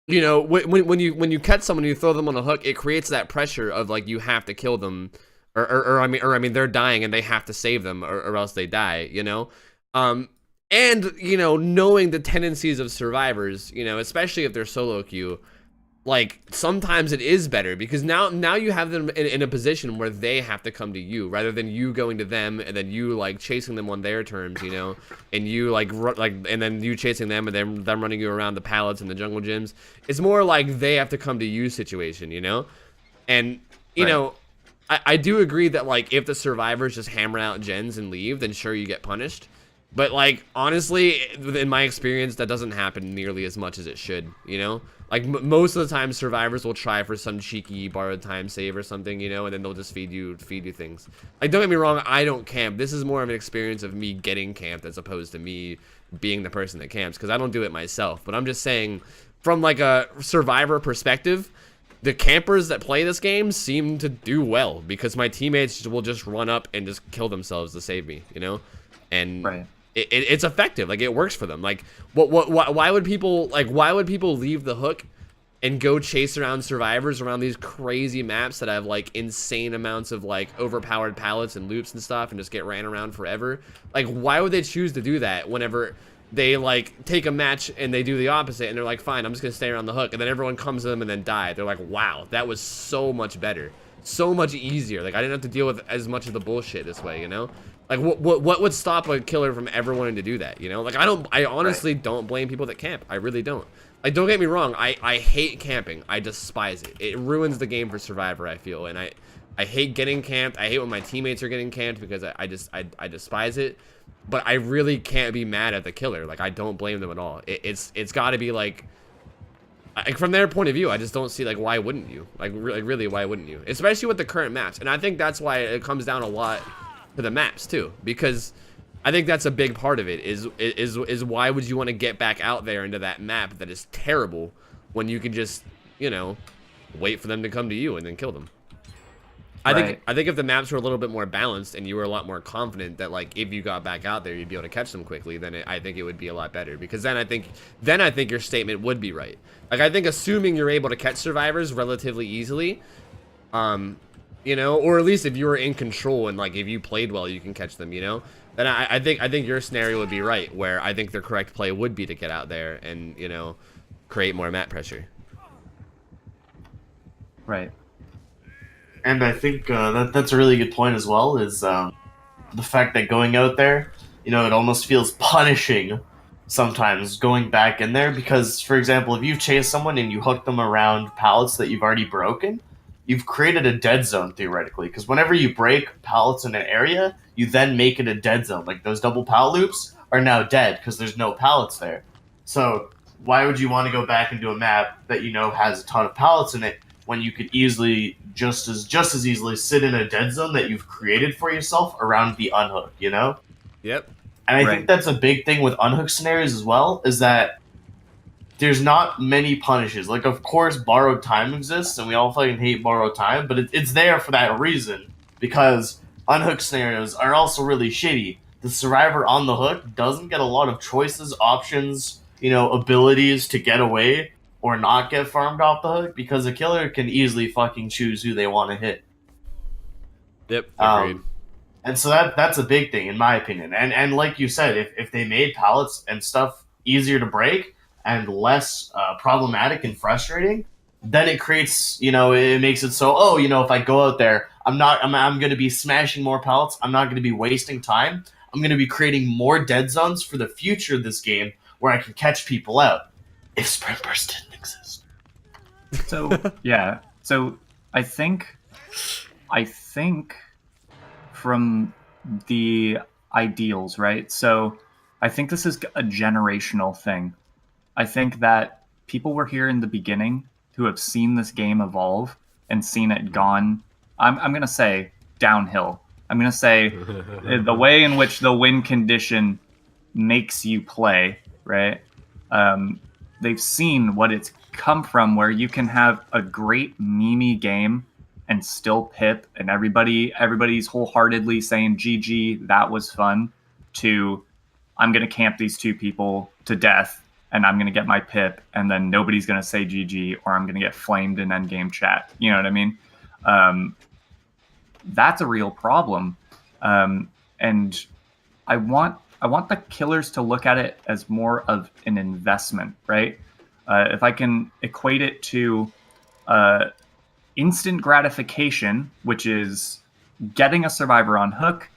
you know, when you catch someone, you throw them on a hook, it creates that pressure of, like, you have to kill them, or I mean they're dying and they have to save them, or else they die, you know? And, you know, knowing the tendencies of survivors, you know, especially if they're solo queue, like, sometimes it is better because now you have them in a position where they have to come to you rather than you going to them and then you, like, chasing them on their terms, you know, and you, and then you chasing them and then them running you around the pallets and the jungle gyms. It's more like they have to come to you situation, you know? And, you know, I do agree that, like, if the survivors just hammer out gens and leave, then sure, you get punished. But, like, honestly, in my experience, that doesn't happen nearly as much as it should, you know? Like, most of the time, survivors will try for some cheeky borrowed time save or something, you know, and then they'll just feed you things. Like, don't get me wrong, I don't camp. This is more of an experience of me getting camped as opposed to me being the person that camps, because I don't do it myself. But I'm just saying, from, like, a survivor perspective, the campers that play this game seem to do well, because my teammates will just run up and just kill themselves to save me, you know? And... Right. It's effective. Like, it works for them. Like, why would people leave the hook and go chase around survivors around these crazy maps that have, like, insane amounts of, like, overpowered pallets and loops and stuff and just get ran around forever? Like, why would they choose to do that whenever they, like, take a match and they do the opposite and they're like, fine, I'm just gonna stay around the hook, and then everyone comes to them and then die? They're like, wow, that was so much better, so much easier. Like, I didn't have to deal with as much of the bullshit this way, you know? Like, what would stop a killer from ever wanting to do that, you know? Like, I honestly don't blame people that camp. I really don't. Like, don't get me wrong, I hate camping. I despise it. It ruins the game for Survivor, I feel. And I hate getting camped. I hate when my teammates are getting camped because I despise it. But I really can't be mad at the killer. Like, I don't blame them at all. It's got to be, like, from their point of view, I just don't see, like, why wouldn't you? Like, really, why wouldn't you? Especially with the current maps. And I think that's why it comes down a lot to the maps too, because I think that's a big part of it is why would you want to get back out there into that map that is terrible when you can just, you know, wait for them to come to you and then kill them. I think if the maps were a little bit more balanced and you were a lot more confident that, like, if you got back out there you'd be able to catch them quickly, then I think it would be a lot better, because then I think your statement would be right. Like, I think assuming you're able to catch survivors relatively easily, you know, or at least if you were in control and, like, if you played well, you can catch them, you know, then I think your scenario would be right, where I think the correct play would be to get out there and, you know, create more map pressure. Right. And I think that's a really good point as well, is the fact that going out there, you know, it almost feels punishing sometimes going back in there, because, for example, if you chase someone and you hook them around pallets that you've already broken, you've created a dead zone theoretically, because whenever you break pallets in an area, you then make it a dead zone. Like, those double pallet loops are now dead because there's no pallets there. So why would you want to go back into a map that you know has a ton of pallets in it when you could easily just as easily sit in a dead zone that you've created for yourself around the unhook, you know? Yep. And I think that's a big thing with unhook scenarios as well, is that there's not many punishes. Like, of course, borrowed time exists, and we all fucking hate borrowed time, but it's there for that reason, because unhook scenarios are also really shitty. The survivor on the hook doesn't get a lot of choices, options, you know, abilities to get away or not get farmed off the hook, because a killer can easily fucking choose who they want to hit. Yep, agreed. And so that's a big thing, in my opinion. And like you said, if they made pallets and stuff easier to break and less problematic and frustrating, then it creates, you know, it makes it so, oh, you know, if I go out there, I'm going to be smashing more pallets. I'm not going to be wasting time. I'm going to be creating more dead zones for the future of this game where I can catch people out. If sprint burst didn't exist. So, yeah. So I think from the ideals, right? So I think this is a generational thing. I think that people were here in the beginning who have seen this game evolve and seen it gone, I'm going to say downhill. I'm going to say the way in which the win condition makes you play, right? They've seen what it's come from, where you can have a great meme game and still pip, and everybody's wholeheartedly saying GG, that was fun, to I'm going to camp these two people to death and I'm going to get my pip, and then nobody's going to say GG, or I'm going to get flamed in endgame chat. You know what I mean? That's a real problem. And I want the killers to look at it as more of an investment, right? If I can equate it to instant gratification, which is getting a survivor on hook,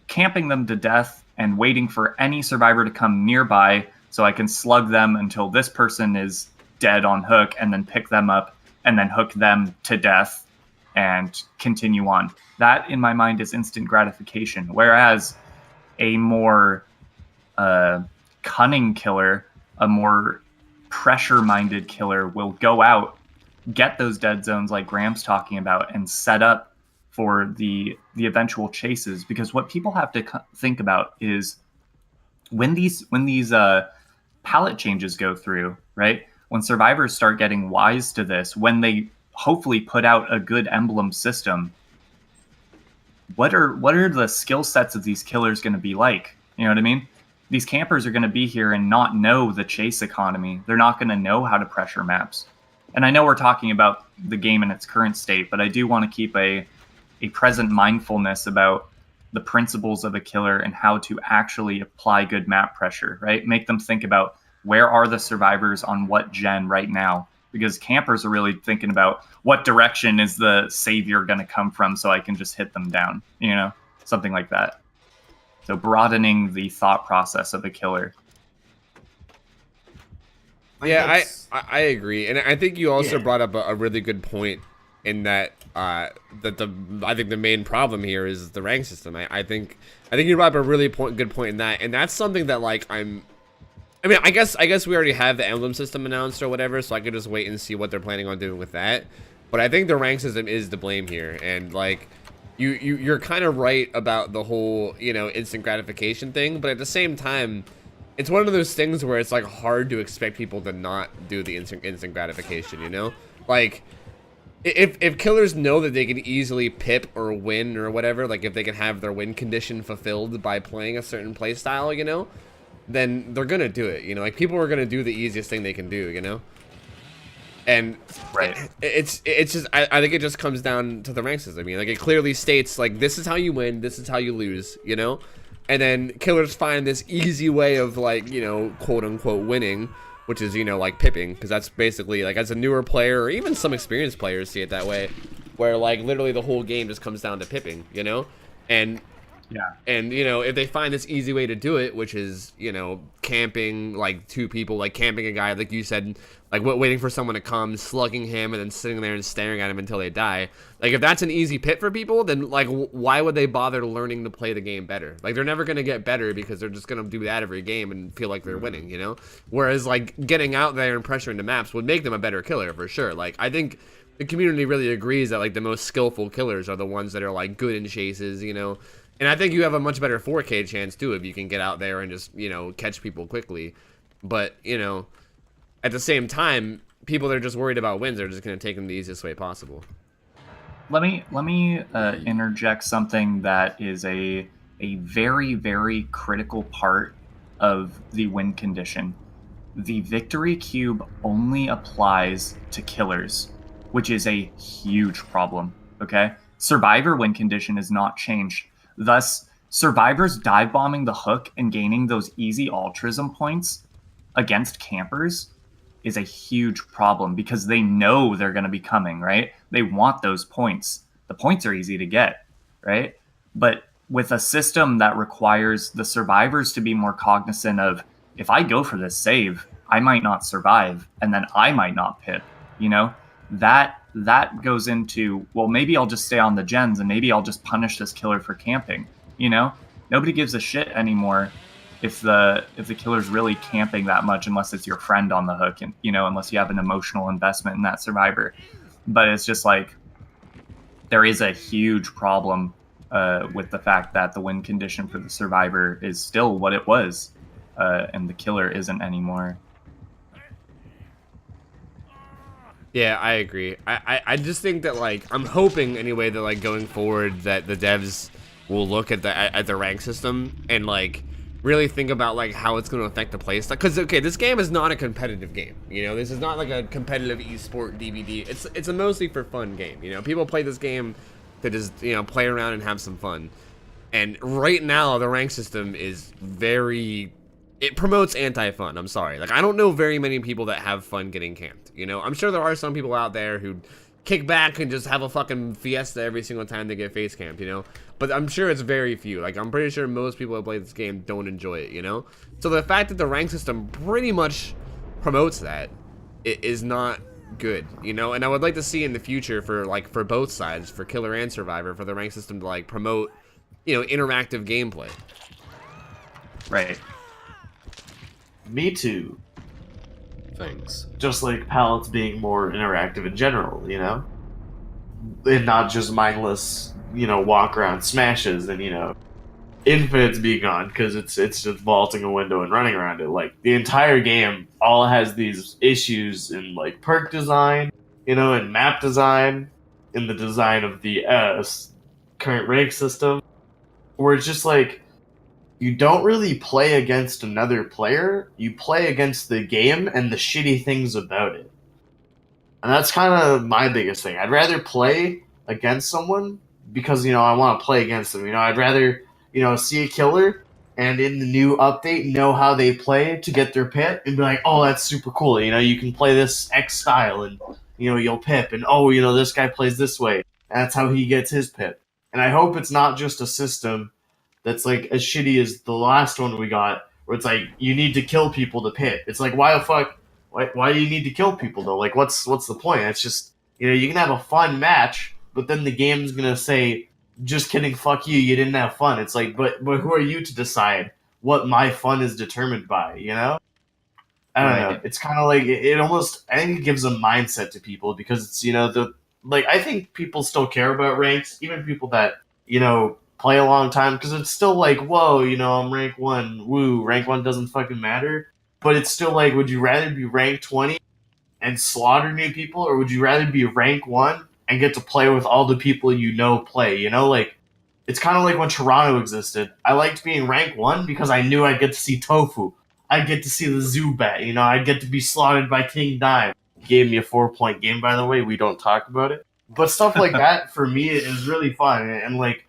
camping them to death, and waiting for any survivor to come nearby so I can slug them until this person is dead on hook, and then pick them up and then hook them to death and continue on. That, in my mind, is instant gratification. Whereas a more cunning killer, a more pressure-minded killer will go out, get those dead zones like Graham's talking about, and set up for the eventual chases. Because what people have to think about is when these pallet changes go through, right? When survivors start getting wise to this, when they hopefully put out a good emblem system, what are the skill sets of these killers going to be like? You know what I mean? These campers are going to be here and not know the chase economy. They're not going to know how to pressure maps. And I know we're talking about the game in its current state, but I do want to keep a present mindfulness about the principles of a killer and how to actually apply good map pressure, right? Make them think about, where are the survivors on what gen right now? Because campers are really thinking about, what direction is the savior going to come from so I can just hit them down, you know, something like that. So broadening the thought process of a killer. Yeah, I agree, and I think you also brought up a really good point in that I think the main problem here is the rank system. I think you brought up a really good point in that, and that's something that like I guess we already have the emblem system announced or whatever, so I could just wait and see what they're planning on doing with that. But I think the rank system is to blame here, and like you're kind of right about the whole, you know, instant gratification thing, but at the same time, it's one of those things where it's like hard to expect people to not do the instant gratification, you know? Like if killers know that they can easily pip or win or whatever, like if they can have their win condition fulfilled by playing a certain play style, you know, then they're gonna do it, you know? Like people are gonna do the easiest thing they can do, you know? And right, it's just I think it just comes down to the rank system. I mean, like it clearly states like this is how you win, this is how you lose, you know? And then killers find this easy way of like, you know, quote unquote winning, which is, you know, like pipping, because that's basically like, as a newer player or even some experienced players see it that way, where like literally the whole game just comes down to pipping, you know? And yeah, and you know, if they find this easy way to do it, which is, you know, camping like two people, like camping a guy, like you said, like waiting for someone to come, slugging him, and then sitting there and staring at him until they die. Like if that's an easy pit for people, then like why would they bother learning to play the game better? Like they're never gonna get better because they're just gonna do that every game and feel like they're winning, you know? Whereas like getting out there and pressuring the maps would make them a better killer for sure. Like I think the community really agrees that like the most skillful killers are the ones that are like good in chases, you know? And I think you have a much better 4K chance too if you can get out there and just, you know, catch people quickly. But, you know, at the same time, people that are just worried about wins are just going to take them the easiest way possible. Let me interject something that is a very, very critical part of the win condition. The victory cube only applies to killers, which is a huge problem, okay? Survivor win condition is not changed. Thus, survivors dive bombing the hook and gaining those easy altruism points against campers is a huge problem because they know they're going to be coming, right? They want those points. The points are easy to get, right? But with a system that requires the survivors to be more cognizant of, if I go for this save, I might not survive, and then I might not pip, you know? That goes into, well, maybe I'll just stay on the gens and maybe I'll just punish this killer for camping, you know? Nobody gives a shit anymore if the killer's really camping that much, unless it's your friend on the hook, and, you know, unless you have an emotional investment in that survivor. But it's just like, there is a huge problem with the fact that the win condition for the survivor is still what it was, and the killer isn't anymore. Yeah, I agree. I just think that, like, I'm hoping anyway that, like, going forward that the devs will look at the rank system and, like, really think about, like, how it's going to affect the playstyle. Because, okay, this game is not a competitive game. You know, this is not like a competitive esport DVD. It's a mostly for fun game. You know, people play this game to just, you know, play around and have some fun. And right now, the rank system is very... It promotes anti-fun. I'm sorry. Like, I don't know very many people that have fun getting camped. You know, I'm sure there are some people out there who kick back and just have a fucking fiesta every single time they get face camped, you know? But I'm sure it's very few. Like, I'm pretty sure most people who play this game don't enjoy it, you know? So the fact that the rank system pretty much promotes that is not good, you know? And I would like to see in the future for, like, for both sides, for Killer and Survivor, for the rank system to, like, promote, you know, interactive gameplay. Right. Me too. Thanks. Just like pallets being more interactive in general, you know? And not just mindless, you know, walk around smashes and, you know, infinites being gone because it's just vaulting a window and running around it. Like, the entire game all has these issues in, like, perk design, you know, and map design, in the design of the current rank system, where it's just like, you don't really play against another player, you play against the game and the shitty things about it. And that's kind of my biggest thing. I'd rather play against someone because, you know, I want to play against them. You know, I'd rather, you know, see a killer and in the new update know how they play to get their pip and be like, oh, that's super cool. You know, you can play this X style and, you know, you'll pip. And, oh, you know, this guy plays this way. And that's how he gets his pip. And I hope it's not just a system that's like as shitty as the last one we got, where it's like you need to kill people to pip. It's like, why the fuck? Why do you need to kill people though? Like, what's the point? It's just, you know, you can have a fun match, but then the game's gonna say, just kidding, fuck you, you didn't have fun. It's like, but who are you to decide what my fun is determined by? You know? I don't know. It's kind of like it almost. I think it gives a mindset to people because it's, you know, I think people still care about ranks, even people that, you know, play a long time, because it's still like, whoa, you know, I'm rank 1, woo, rank 1 doesn't fucking matter. But it's still like, would you rather be rank 20 and slaughter new people, or would you rather be rank 1 and get to play with all the people you know play? You know, like, it's kind of like when Toronto existed. I liked being rank 1 because I knew I'd get to see Tofu. I'd get to see the Zubat, you know, I'd get to be slaughtered by King Dive. He gave me a 4-point game, by the way, we don't talk about it. But stuff like that, for me, is really fun, and like,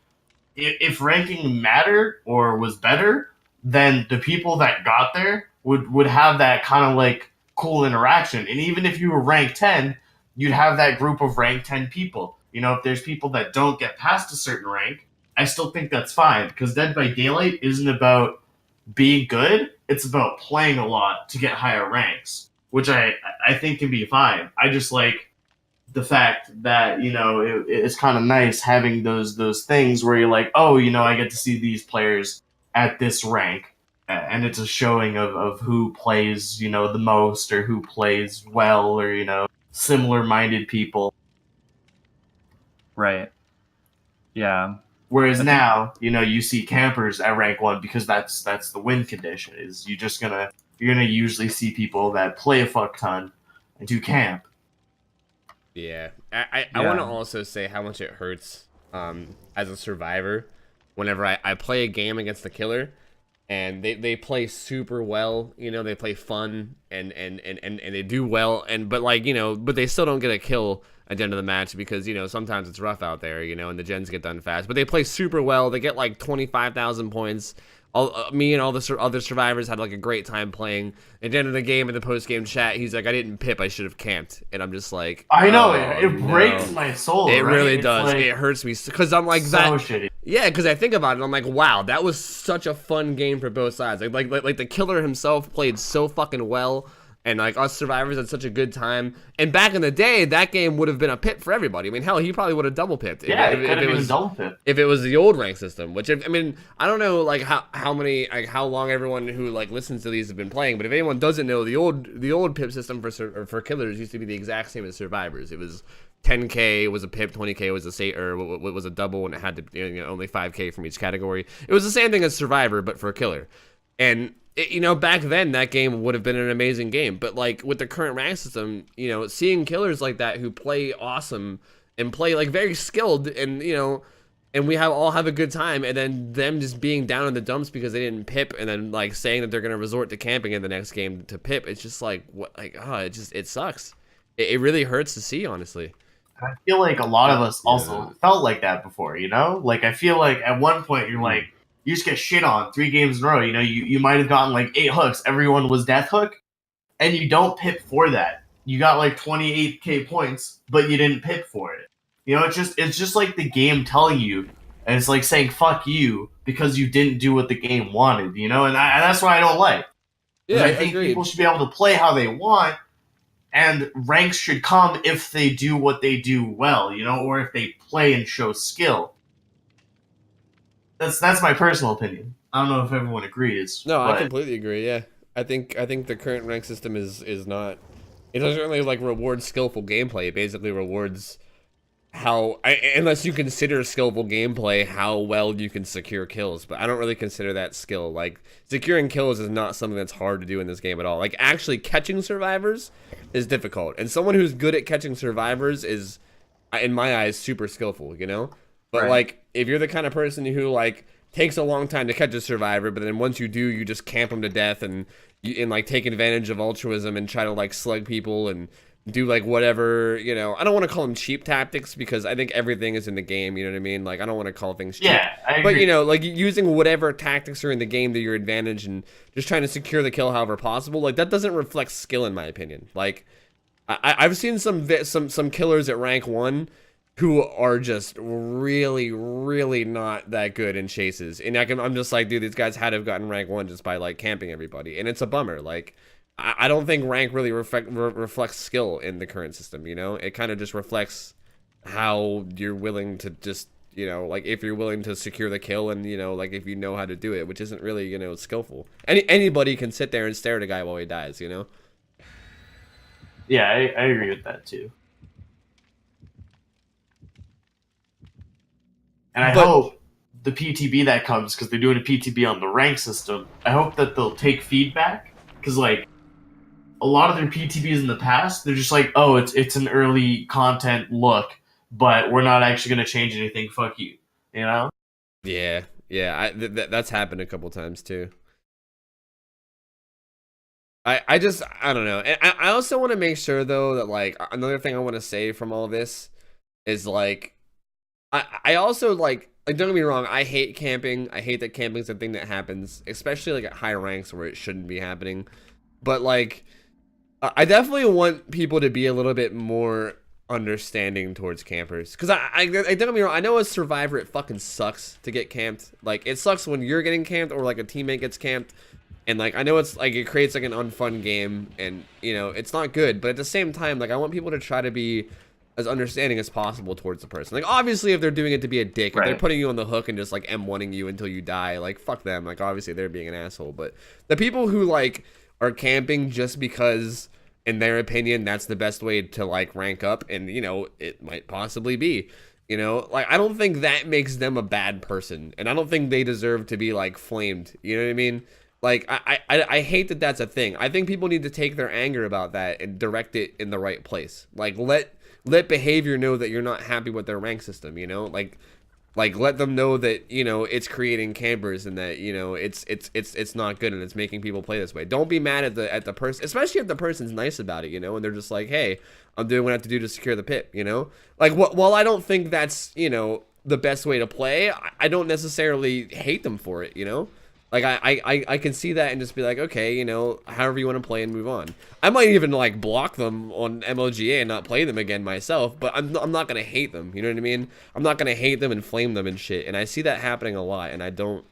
if ranking mattered or was better, then the people that got there would have that kind of like cool interaction. And even if you were rank 10, you'd have that group of rank 10 people. You know, if there's people that don't get past a certain rank, I still think that's fine, because Dead by Daylight isn't about being good, it's about playing a lot to get higher ranks, which I think can be fine. I just like the fact that, you know, it's kind of nice having those things where you're like, oh, you know, I get to see these players at this rank, and it's a showing of who plays, you know, the most, or who plays well, or, you know, similar-minded people. Right. Yeah. Whereas now, you know, you see campers at rank 1 because that's the win condition. Is you're gonna usually see people that play a fuck ton and do camp. Yeah, I want to also say how much it hurts as a survivor whenever I play a game against the killer and they play super well, you know, they play fun and they do well, but like, you know, but they still don't get a kill at the end of the match because, you know, sometimes it's rough out there, you know, and the gens get done fast, but they play super well, they get like 25,000 points. Me and all the other survivors had like a great time playing. At the end of the game, in the post-game chat, he's like, I didn't pip, I should have camped. And I'm just like, I know, it breaks my soul. It right? really It's does. like, It hurts me because I'm like, so that. shitty. Yeah, because I think about it, I'm like, wow, that was such a fun game for both sides. Like the killer himself played so fucking well, and like us survivors had such a good time. And back in the day, that game would have been a pip for everybody. I mean, hell, he probably would have double pipped. Yeah, it could have been double pip. If it was the old rank system, which I mean, I don't know like how long everyone who like listens to these have been playing, but if anyone doesn't know, the old pip system for killers used to be the exact same as survivors. It was 10K was a pip, 20K was a was a double, and it had to only 5K from each category. It was the same thing as Survivor, but for a killer. And back then that game would have been an amazing game. But like with the current rank system, seeing killers like that who play awesome and play like very skilled, and and we all have a good time, and then them just being down in the dumps because they didn't pip, and then like saying that they're gonna resort to camping in the next game to pip. It's just like it sucks. It really hurts to see, honestly. I feel like a lot of us also felt like that before, Like, I feel like at one point you're like, you just get shit on 3 games in a row. You might have gotten like 8 hooks. Everyone was death hook, and you don't pip for that. You got like 28K points, but you didn't pip for it. It's just like the game telling you, and it's like saying fuck you because you didn't do what the game wanted, and that's what I don't like. Yeah, I think people should be able to play how they want, and ranks should come if they do what they do well, or if they play and show skill. That's my personal opinion. I don't know if everyone agrees. No, I completely agree. Yeah, I think the current rank system is not. It doesn't really like reward skillful gameplay. It basically rewards unless you consider skillful gameplay, how well you can secure kills. But I don't really consider that skill. Like, securing kills is not something that's hard to do in this game at all. Like, actually catching survivors is difficult, and someone who's good at catching survivors is, in my eyes, super skillful. But right. Like, if you're the kind of person who like takes a long time to catch a survivor, but then once you do, you just camp them to death and like take advantage of altruism and try to like slug people and do like whatever, I don't want to call them cheap tactics because I think everything is in the game, you know what I mean? Like, I don't want to call things cheap. Yeah, I agree. But like using whatever tactics are in the game to your advantage and just trying to secure the kill however possible, like that doesn't reflect skill in my opinion. Like I've seen some killers at rank 1 who are just really, really not that good in chases. And I'm just like, dude, these guys had to have gotten rank 1 just by like camping everybody. And it's a bummer. Like, I don't think rank really reflects skill in the current system, It kind of just reflects how you're willing to just, like if you're willing to secure the kill and, like if you know how to do it, which isn't really, skillful. Anybody can sit there and stare at a guy while he dies, Yeah, I agree with that too. And I hope the PTB that comes, because they're doing a PTB on the rank system, I hope that they'll take feedback, because like, a lot of their PTBs in the past, they're just like, oh, it's an early content look, but we're not actually going to change anything. Fuck you, Yeah. That's happened a couple times too. I don't know. And I also want to make sure though that like another thing I want to say from all this is like, I also like don't get me wrong, I hate camping. I hate that camping's a thing that happens, especially like at high ranks where it shouldn't be happening. But like, I definitely want people to be a little bit more understanding towards campers. Because I don't get me wrong, I know as Survivor it fucking sucks to get camped. Like, it sucks when you're getting camped or like a teammate gets camped. And like, I know it's like, it creates like an unfun game and, it's not good. But at the same time, like, I want people to try to be as understanding as possible towards the person. Like, obviously, if they're doing it to be a dick, if they're putting you on the hook and just like M1ing you until you die, like, fuck them. Like, obviously, they're being an asshole. But the people who like are camping just because, in their opinion, that's the best way to like rank up, and it might possibly be, like, I don't think that makes them a bad person, and I don't think they deserve to be like flamed. You know what I mean? Like, I hate that that's a thing. I think people need to take their anger about that and direct it in the right place. Like, let behavior know that you're not happy with their rank system. Like let them know that it's creating campers and that it's not good and it's making people play this way. Don't be mad at the person, especially if the person's nice about it, and they're just like, hey, I'm doing what I have to do to secure the pip. Like, while I don't think that's the best way to play, I don't necessarily hate them for it. Like, I can see that and just be like, okay, however you want to play and move on. I might even like block them on MLGA and not play them again myself, but I'm not gonna hate them. You know what I mean? I'm not gonna hate them and flame them and shit. And I see that happening a lot, and I don't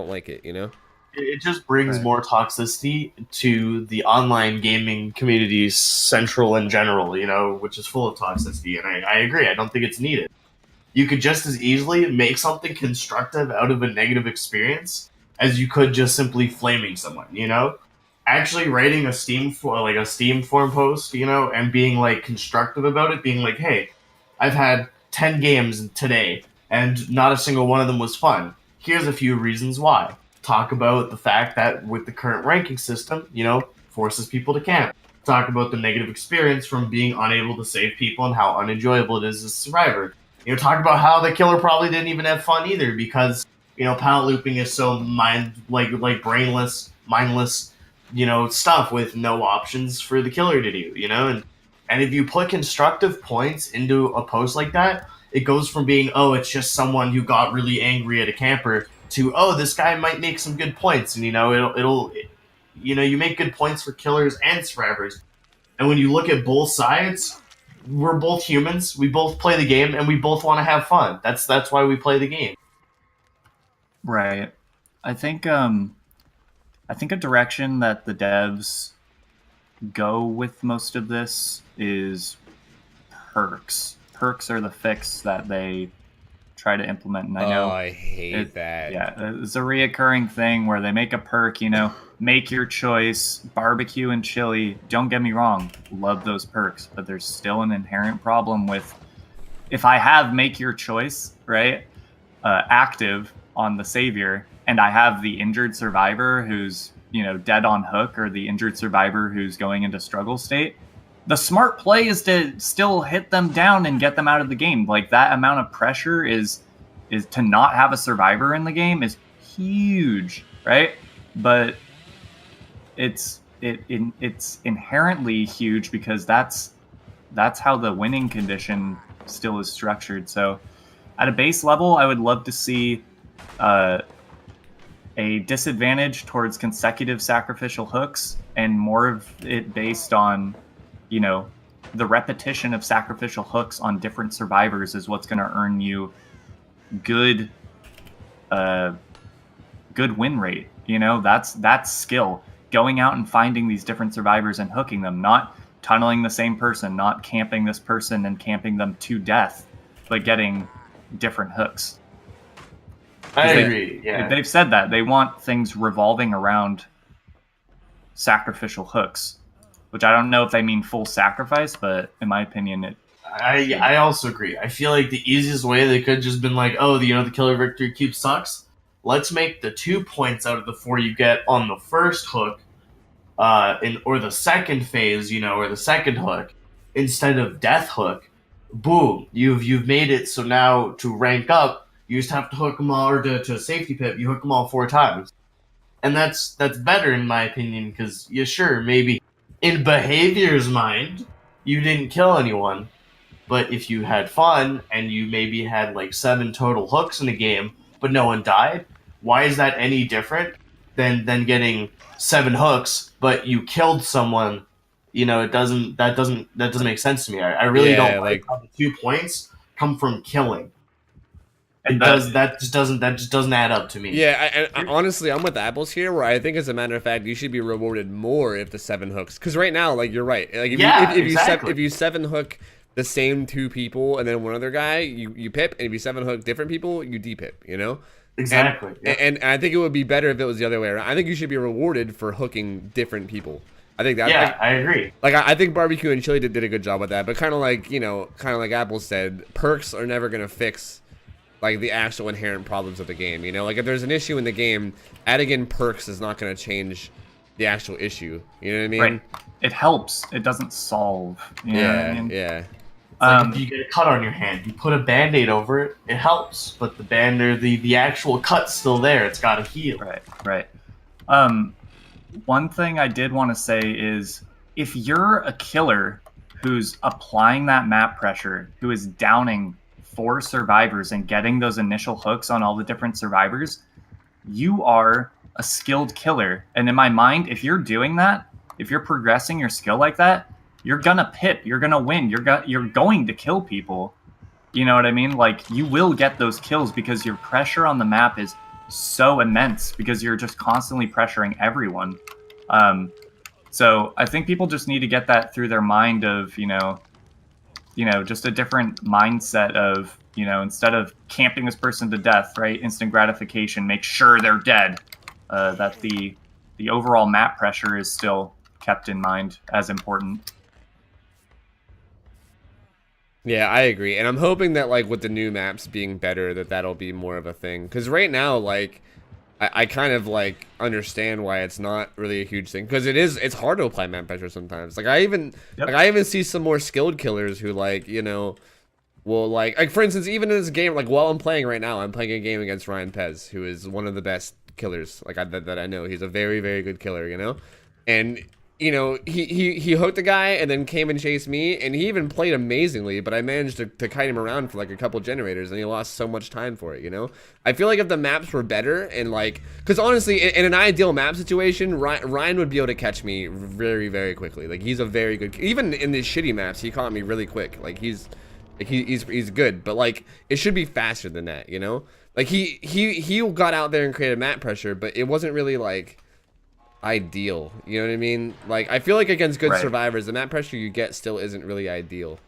like it. It just brings more toxicity to the online gaming community central in general, which is full of toxicity. And I agree. I don't think it's needed. You could just as easily make something constructive out of a negative experience as you could just simply flaming someone, Actually writing a Steam forum post, and being like constructive about it, being like, hey, I've had 10 games today, and not a single one of them was fun. Here's a few reasons why. Talk about the fact that with the current ranking system, forces people to camp. Talk about the negative experience from being unable to save people and how unenjoyable it is as a survivor. Talk about how the killer probably didn't even have fun either because, pallet looping is so brainless, mindless, stuff with no options for the killer to do, and if you put constructive points into a post like that, it goes from being, oh, it's just someone who got really angry at a camper to, oh, this guy might make some good points, and you make good points for killers and survivors. And when you look at both sides, we're both humans. We both play the game, and we both want to have fun. That's why we play the game. Right. I think a direction that the devs go with most of this is perks. Perks are the fix that they try to implement, and I know I hate that. Yeah, it's a reoccurring thing where they make a perk, make your choice, barbecue and chili. Don't get me wrong, love those perks, but there's still an inherent problem with if I have make your choice, right, active on the savior, and I have the injured survivor who's dead on hook, or the injured survivor who's going into struggle state. The smart play is to still hit them down and get them out of the game. Like, that amount of pressure is to not have a survivor in the game is huge, right? But it's inherently huge because that's how the winning condition still is structured. So at a base level, I would love to see a disadvantage towards consecutive sacrificial hooks and more of it based on the repetition of sacrificial hooks on different survivors is what's going to earn you good win rate. That's skill. Going out and finding these different survivors and hooking them, not tunneling the same person, not camping this person and camping them to death, but getting different hooks. I agree. Yeah, they've said that they want things revolving around sacrificial hooks, which I don't know if they mean full sacrifice, but in my opinion, I also agree. I feel like the easiest way they could just been like, oh, the killer victory cube sucks. Let's make the 2 points out of the 4 you get on the first hook, or the second phase, or the second hook, instead of death hook. Boom! You've made it so now to rank up, you just have to hook them all, or to a safety pip, you hook them all 4 times, and that's better in my opinion because sure, maybe in behavior's mind you didn't kill anyone, but if you had fun and you maybe had like 7 total hooks in a game, but no one died, why is that any different than getting 7 hooks but you killed someone? That doesn't make sense to me. I really don't like how the 2 points come from killing. That just doesn't add up to me. Yeah, and honestly, I'm with Apples here, where I think, as a matter of fact, you should be rewarded more if the 7 hooks. Because right now, like, you're right. Like, if you 7 hook the same 2 people and then one other guy, you pip, and if you 7 hook different people, you de-pip. Exactly. And I think it would be better if it was the other way around. I think you should be rewarded for hooking different people. I think that. Yeah, I agree. Like, I think barbecue and chili did a good job with that, but kind of like Apples said, perks are never gonna fix like the actual inherent problems of the game. Like, if there's an issue in the game, adding in perks is not going to change the actual issue. You know what I mean? Right. It helps. It doesn't solve. You know what I mean? Yeah. Like, if you get a cut on your hand, you put a Band-Aid over it, it helps. But the band or the actual cut's still there. It's got to heal. Right. One thing I did want to say is, if you're a killer who's applying that map pressure, who is downing 4 survivors and getting those initial hooks on all the different survivors, you are a skilled killer. And in my mind, if you're doing that, if you're progressing your skill like that, you're gonna pip, you're gonna win, you're going to kill people. You know what I mean? Like, you will get those kills because your pressure on the map is so immense because you're just constantly pressuring everyone. So I think people just need to get that through their mind of, just a different mindset of, instead of camping this person to death, right? Instant gratification, make sure they're dead. That the overall map pressure is still kept in mind as important. Yeah, I agree, and I'm hoping that like with the new maps being better, that'll be more of a thing. Because right now, like, I kind of like understand why it's not really a huge thing. Because it's hard to apply map pressure sometimes. Like I even see some more skilled killers who like will like for instance, even in this game, like while I'm playing right now, I'm playing a game against Ryan Pez, who is one of the best killers like that I know. He's a very, very good killer, and he hooked a guy and then came and chased me, and he even played amazingly, but I managed to kite him around for like a couple generators, and he lost so much time for it. I feel like if the maps were better and like, because honestly, in an ideal map situation, Ryan would be able to catch me very, very quickly. Like he's a very good, even in these shitty maps, he caught me really quick. Like he's good, but like it should be faster than that, Like he got out there and created map pressure, but it wasn't really like ideal, you know what I mean? Like I feel like against good survivors, the map pressure you get still isn't really ideal.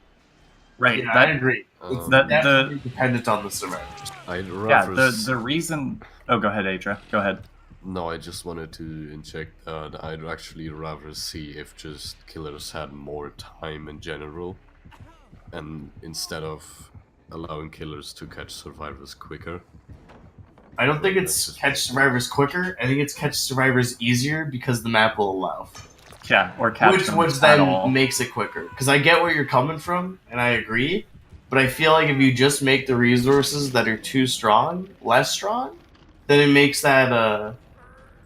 Right, yeah, I agree. It's definitely dependent on the survivors. The reason. Oh, go ahead, Adra. Go ahead. No, I just wanted to inject that I'd actually rather see if just killers had more time in general, and instead of allowing killers to catch survivors quicker. I don't think it's catch survivors quicker. I think it's catch survivors easier because the map will allow. Yeah, or catch them which then makes it quicker. Because I get where you're coming from, and I agree. But I feel like if you just make the resources that are too strong less strong, then it makes that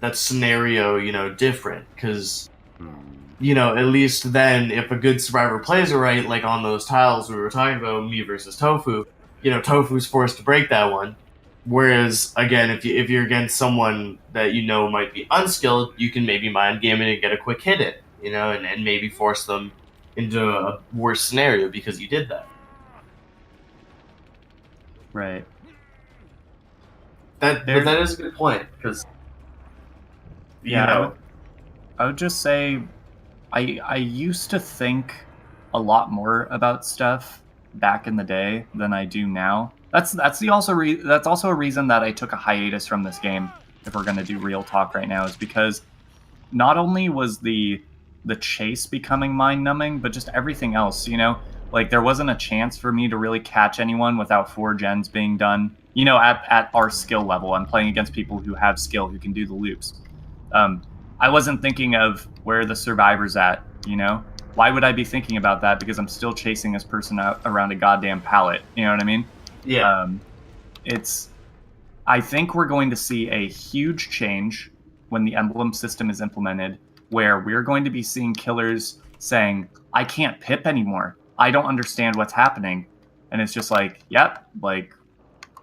that scenario different. Because at least then if a good survivor plays it right, like on those tiles we were talking about, me versus Tofu, Tofu's forced to break that one. Whereas, again, if you're against someone that might be unskilled, you can maybe mind game it and get a quick hit in, and maybe force them into a worse scenario because you did that. Right. But that is a good point, because... I would just say I used to think a lot more about stuff back in the day than I do now. That's also a reason that I took a hiatus from this game, if we're going to do real talk right now, is because not only was the chase becoming mind-numbing, but just everything else, Like, there wasn't a chance for me to really catch anyone without 4 gens being done, at our skill level. I'm playing against people who have skill, who can do the loops. I wasn't thinking of where the survivor's at, Why would I be thinking about that? Because I'm still chasing this person out around a goddamn pallet, you know what I mean? Yeah. I think we're going to see a huge change when the emblem system is implemented, where we're going to be seeing killers saying, I can't pip anymore. I don't understand what's happening. And it's just like, yep, like,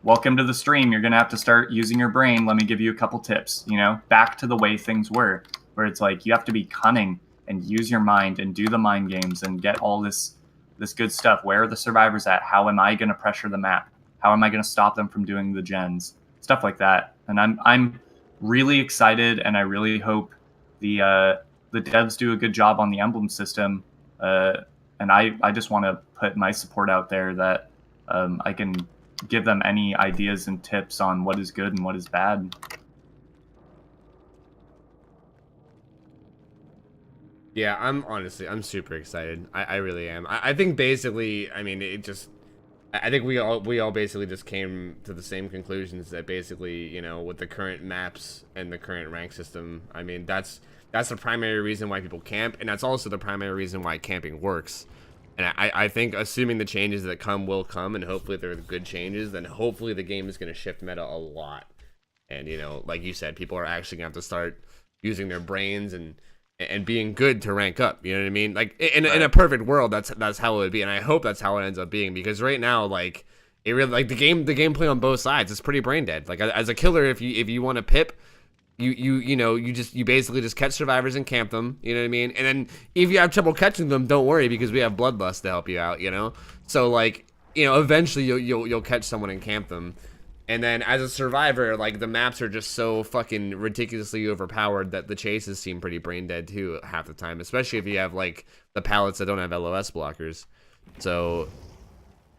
welcome to the stream. You're going to have to start using your brain. Let me give you a couple tips, back to the way things were, where it's like, you have to be cunning and use your mind and do the mind games and get all this good stuff. Where are the survivors at? How am I going to pressure the map? How am I going to stop them from doing the gens? Stuff like that. And I'm really excited, and I really hope the devs do a good job on the emblem system. And I just want to put my support out there that I can give them any ideas and tips on what is good and what is bad. Yeah, I'm super excited. I really am. I think basically, I mean, I think we all basically just came to the same conclusions that basically, with the current maps and the current rank system, I mean, that's the primary reason why people camp, and that's also the primary reason why camping works. And I think assuming the changes that will come, and hopefully they're good changes, then hopefully the game is going to shift meta a lot. And, like you said, people are actually going to have to start using their brains and being good to rank up, you know what I mean? Like in a perfect world, that's how it would be, and I hope that's how it ends up being, because right now, like, it really, like, the gameplay on both sides is pretty brain dead. Like, as a killer, if you want to pip, you basically just catch survivors and camp them, you know what I mean? And then if you have trouble catching them, don't worry, because we have bloodlust to help you out, So, like, eventually you'll catch someone and camp them. And then as a survivor, like, the maps are just so fucking ridiculously overpowered that the chases seem pretty brain dead too half the time, especially if you have, like, the pallets that don't have LOS blockers. So,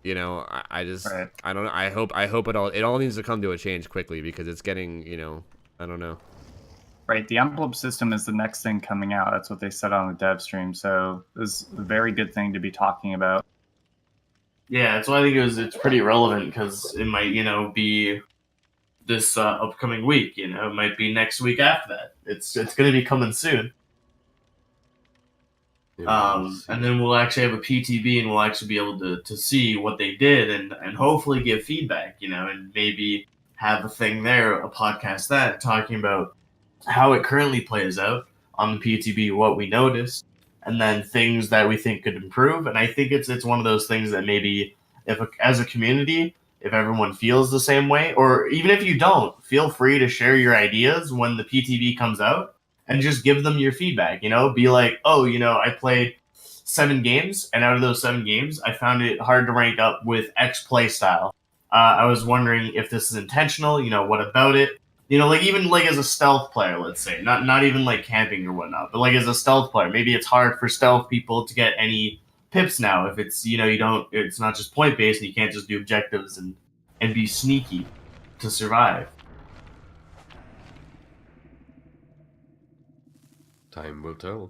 I just, right. I don't know. I hope it all needs to come to a change quickly, because it's getting, I don't know. Right, the emblem system is the next thing coming out. That's what they said on the dev stream. So this is a very good thing to be talking about. Yeah, so I think it's pretty relevant because it might, be this upcoming week. It might be next week after that. It's going to be coming soon. And then we'll actually have a PTB, and we'll actually be able to see what they did, and hopefully give feedback. And maybe have a thing there, a podcast talking about how it currently plays out on the PTB, what we noticed, and then things that we think could improve. And I think it's one of those things that maybe as a community, if everyone feels the same way, or even if you don't, feel free to share your ideas when the PTB comes out and just give them your feedback. Be like, oh, I played 7 games, and out of those 7 games, I found it hard to rank up with X play style. I was wondering if this is intentional. What about it? Even as a stealth player, let's say, not even like camping or whatnot, but as a stealth player, maybe it's hard for stealth people to get any pips now if it's it's not just point based and you can't just do objectives and be sneaky to survive. Time will tell.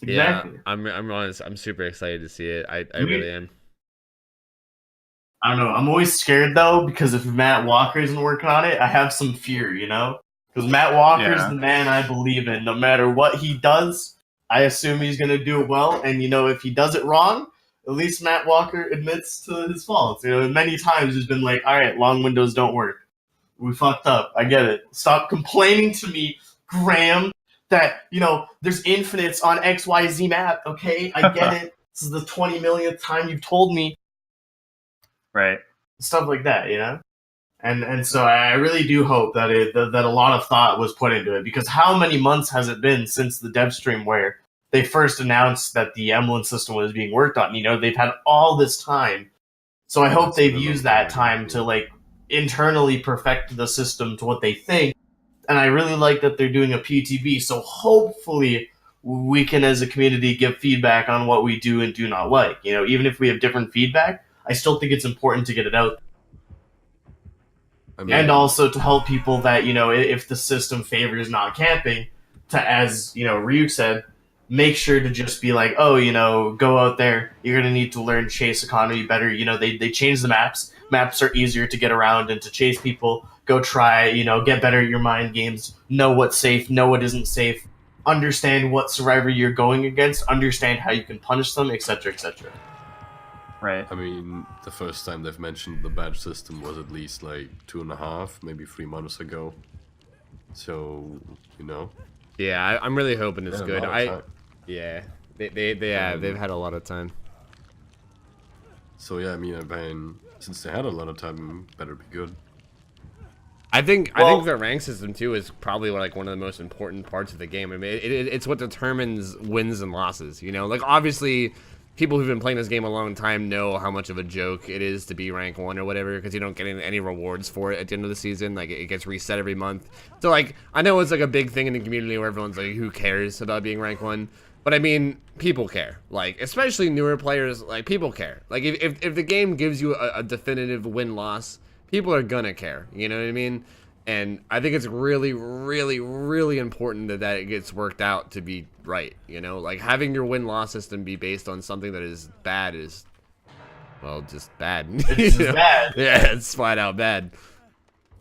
Exactly. Yeah, I'm honest. I'm super excited to see it. I really am. I don't know. I'm always scared though, because if Matt Walker isn't working on it, I have some fear, because Matt Walker's the man I believe in. No matter what he does, I assume he's going to do it well. And if he does it wrong, at least Matt Walker admits to his faults. Many times he's been like, all right, long windows don't work. We fucked up. I get it. Stop complaining to me, Graham, that, there's infinites on XYZ map, okay? I get it. This is the 20 millionth time you've told me. Right. Stuff like that, And so I really do hope that that a lot of thought was put into it, because how many months has it been since the dev stream where they first announced that the emblem system was being worked on? They've had all this time. So I hope they've used that time to internally perfect the system to what they think. And I really like that they're doing a PTB. So hopefully we can, as a community, give feedback on what we do and do not like. Even if we have different feedback, I still think it's important to get it out. And also to help people that, if the system favors not camping, to, as, Ryuk said, make sure to just be like, oh, go out there. You're going to need to learn chase economy better. They changed the maps. Maps are easier to get around and to chase people. Go try, get better at your mind games. Know what's safe, know what isn't safe. Understand what survivor you're going against. Understand how you can punish them, etc., etc. Right. I mean, the first time they've mentioned the badge system was at least 2.5, maybe 3 months ago. So, Yeah, I'm really hoping it's good. Yeah, they've had a lot of time. So yeah, I mean, since they had a lot of time, better be good. I think the rank system too is probably one of the most important parts of the game. I mean, it's what determines wins and losses. Obviously, people who've been playing this game a long time know how much of a joke it is to be rank 1 or whatever, because you don't get any rewards for it at the end of the season. It gets reset every month. So I know it's a big thing in the community where everyone's like, who cares about being rank 1? But I mean, people care. Especially newer players, people care. If the game gives you a definitive win-loss, people are gonna care. You know what I mean? And I think it's really, really, really important that it gets worked out to be right. Having your win-loss system be based on something that is bad is, well, just bad. It's bad. Yeah, it's flat out bad.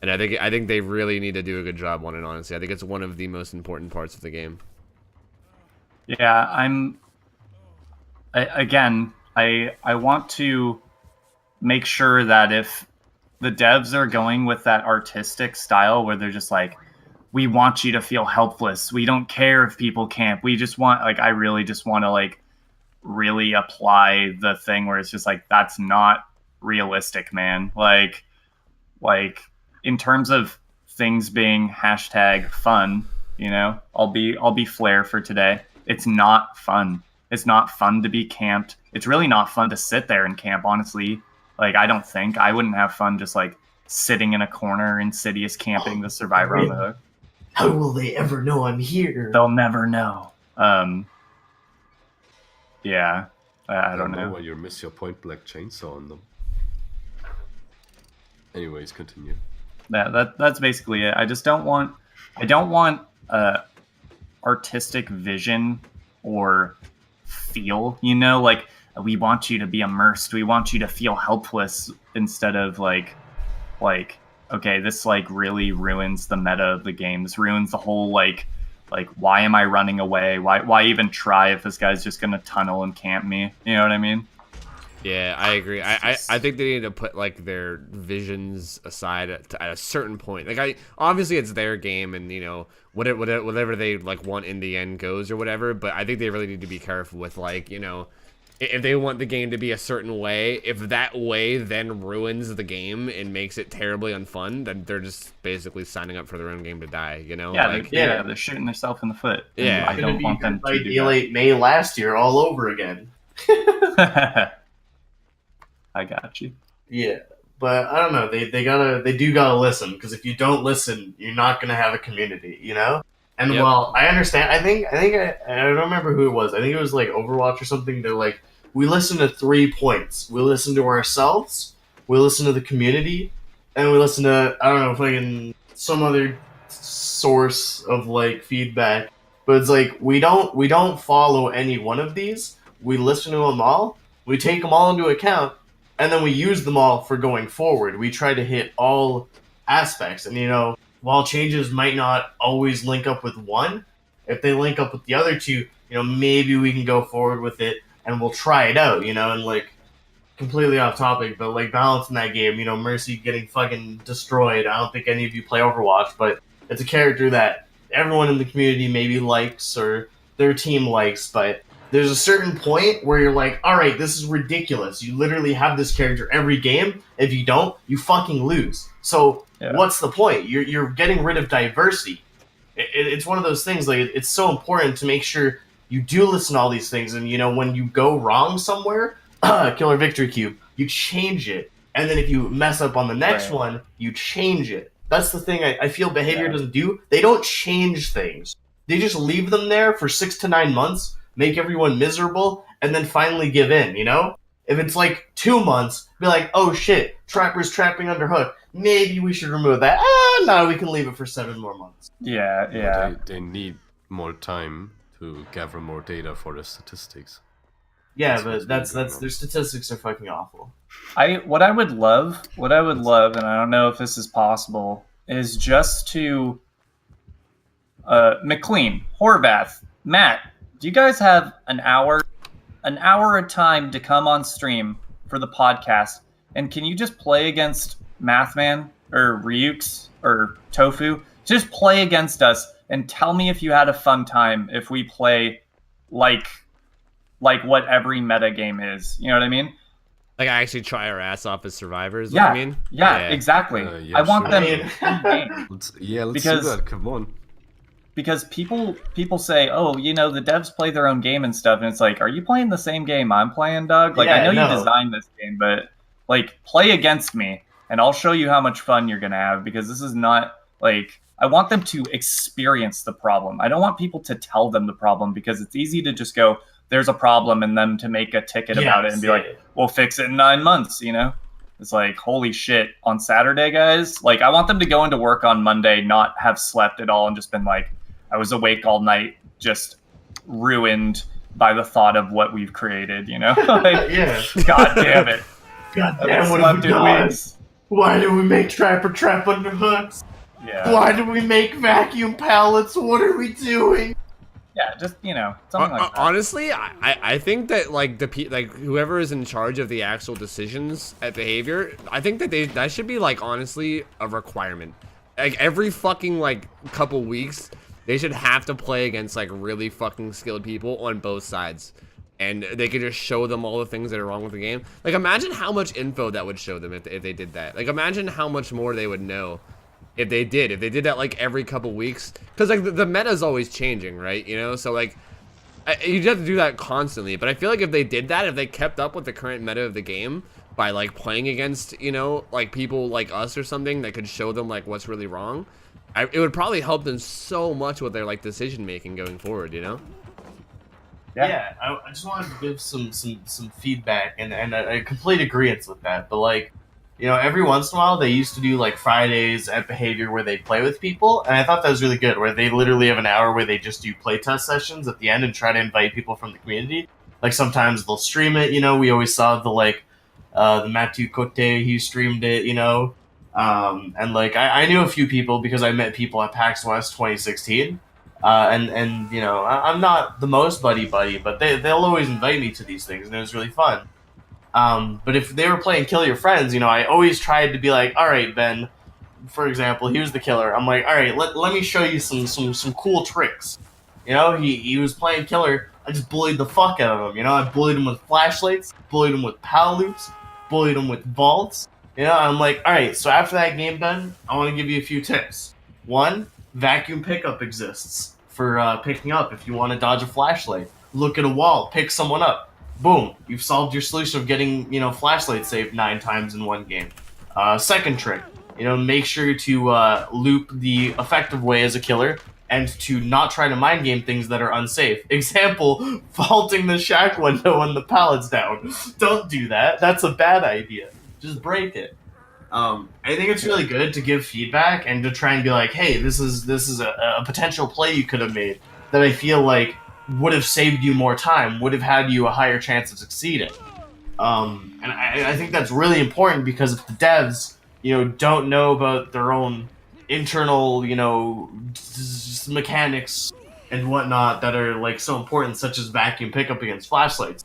And I think they really need to do a good job on it, honestly. I think it's one of the most important parts of the game. Yeah, I want to make sure that if the devs are going with that artistic style where they're just like, we want you to feel helpless. We don't care if people camp. We just want, I really just want to really apply the thing where it's just that's not realistic, man. In terms of things being #fun, I'll be Flare for today. It's not fun. It's not fun to be camped. It's really not fun to sit there and camp, honestly. I don't think I wouldn't have fun just sitting in a corner, insidious camping the survivor on the hook. How will they ever know I'm here? They'll never know. Yeah, I don't know. When you miss your point blank chainsaw on them. Anyways, continue. That's basically it. I don't want artistic vision or feel, you know, like we want you to be immersed, we want you to feel helpless, instead of like okay, this like really ruins the meta of the game. This ruins the whole like why am I running away? Why even try if this guy's just gonna tunnel and camp me? You know what I mean? Yeah, I agree. I think they need to put like their visions aside at a certain point. Like obviously it's their game, and you know whatever they like want in the end goes or whatever. But I think they really need to be careful with like, you know, if they want the game to be a certain way, if that way then ruins the game and makes it terribly unfun, then they're just basically signing up for their own game to die. You know? Yeah, like, they're shooting themselves in the foot. Yeah, I don't want them to do Daylight May last year all over again. that. I got you. Yeah, but I don't know. They do gotta listen, because if you don't listen, you're not gonna have a community, you know. And Yep. while I understand, I don't remember who it was. I think it was like Overwatch or something. They're like, we listen to 3 points. We listen to ourselves, we listen to the community, and we listen to, I don't know, fucking some other source of like feedback. But it's like we don't follow any one of these. We listen to them all. We take them all into account. And then we use them all for going forward. We try to hit all aspects. And, you know, while changes might not always link up with one, if they link up with the other two, you know, maybe we can go forward with it and we'll try it out, you know, and like completely off topic, but like balancing that game, you know, Mercy getting fucking destroyed. I don't think any of you play Overwatch, but it's a character that everyone in the community maybe likes or their team likes, but there's a certain point where you're like, all right, this is ridiculous. You literally have this character every game. If you don't, you fucking lose. So what's the point? You're getting rid of diversity. It's one of those things, like, it's so important to make sure you do listen to all these things. And, you know, when you go wrong somewhere, Killer Victory Cube, you change it. And then if you mess up on the next one, you change it. That's the thing I feel behavior doesn't do. They don't change things. They just leave them there for 6 to 9 months, make everyone miserable, and then finally give in, you know? If it's like 2 months, be like, oh shit, Trapper's trapping under hook. Maybe we should remove that. No, we can leave it for 7 more months. Yeah. They need more time to gather more data for the statistics. Yeah, but that's their statistics are fucking awful. What I would love, and I don't know if this is possible, is just to McLean, Horvath, Matt, do you guys have an hour of time to come on stream for the podcast? And can you just play against Mathman or Ryukes or Tofu? Just play against us and tell me if you had a fun time if we play like what every meta game is. You know what I mean? Like, I actually try our ass off as survivors. Yeah, what I mean? yeah, exactly. I want them in game. Let's do that. Come on. Because people say, oh, you know, the devs play their own game and stuff, and it's like, are you playing the same game I'm playing, Doug? Like, I know you designed this game, but like, play against me, and I'll show you how much fun you're gonna have. Because this is not like, I want them to experience the problem. I don't want people to tell them the problem, because it's easy to just go, there's a problem, and then to make a ticket about it and be like, we'll fix it in 9 months, you know? It's like, holy shit, on Saturday, guys? Like, I want them to go into work on Monday, not have slept at all, and just been like, I was awake all night, just ruined by the thought of what we've created, you know? Like, God damn it. God damn, what have we done? Why do we make Trapper trap under hooks? Yeah. Why do we make vacuum pallets? What are we doing? Yeah, just, you know, something like that. Honestly, I think that like whoever is in charge of the actual decisions at behavior, I think that that should be like honestly a requirement. Like every fucking like couple weeks, they should have to play against like really fucking skilled people on both sides, and they could just show them all the things that are wrong with the game. Like imagine how much info that would show them if they did that. Like imagine how much more they would know if they did that like every couple weeks, because like the meta is always changing, right? You know, so like you have to do that constantly. But I feel like if they did that, if they kept up with the current meta of the game by like playing against, you know, like people like us or something that could show them like what's really wrong, it would probably help them so much with their like decision making going forward, you know? Yeah, I just wanted to give some feedback and a complete agreement with that. But like, you know, every once in a while they used to do like Fridays at Behavior where they play with people, and I thought that was really good. Where they literally have an hour where they just do playtest sessions at the end and try to invite people from the community. Like sometimes they'll stream it. We always saw the Matthew Cote, he streamed it. And I knew a few people because I met people at PAX West 2016. And I'm not the most buddy, but they'll always invite me to these things, and it was really fun. But if they were playing Kill Your Friends, I always tried to be like, all right, Ben, for example, he was the killer. I'm like, all right, let me show you some cool tricks. He was playing killer. I just bullied the fuck out of him. I bullied him with flashlights, bullied him with power loops, bullied him with vaults. I'm like, all right, so after that game done, I want to give you a few tips. One, vacuum pickup exists for picking up if you want to dodge a flashlight. Look at a wall, pick someone up. Boom, you've solved your solution of getting, flashlight saved 9 times in one game. Second trick, make sure to loop the effective way as a killer and to not try to mind game things that are unsafe. Example, vaulting the shack window when the pallet's down. Don't do that. That's a bad idea. Just break it. I think it's really good to give feedback and to try and be like, hey, this is a potential play you could have made that I feel like would have saved you more time, would have had you a higher chance of succeeding. And I think that's really important because if the devs, don't know about their own internal, mechanics and whatnot that are so important, such as vacuum pickup against flashlights,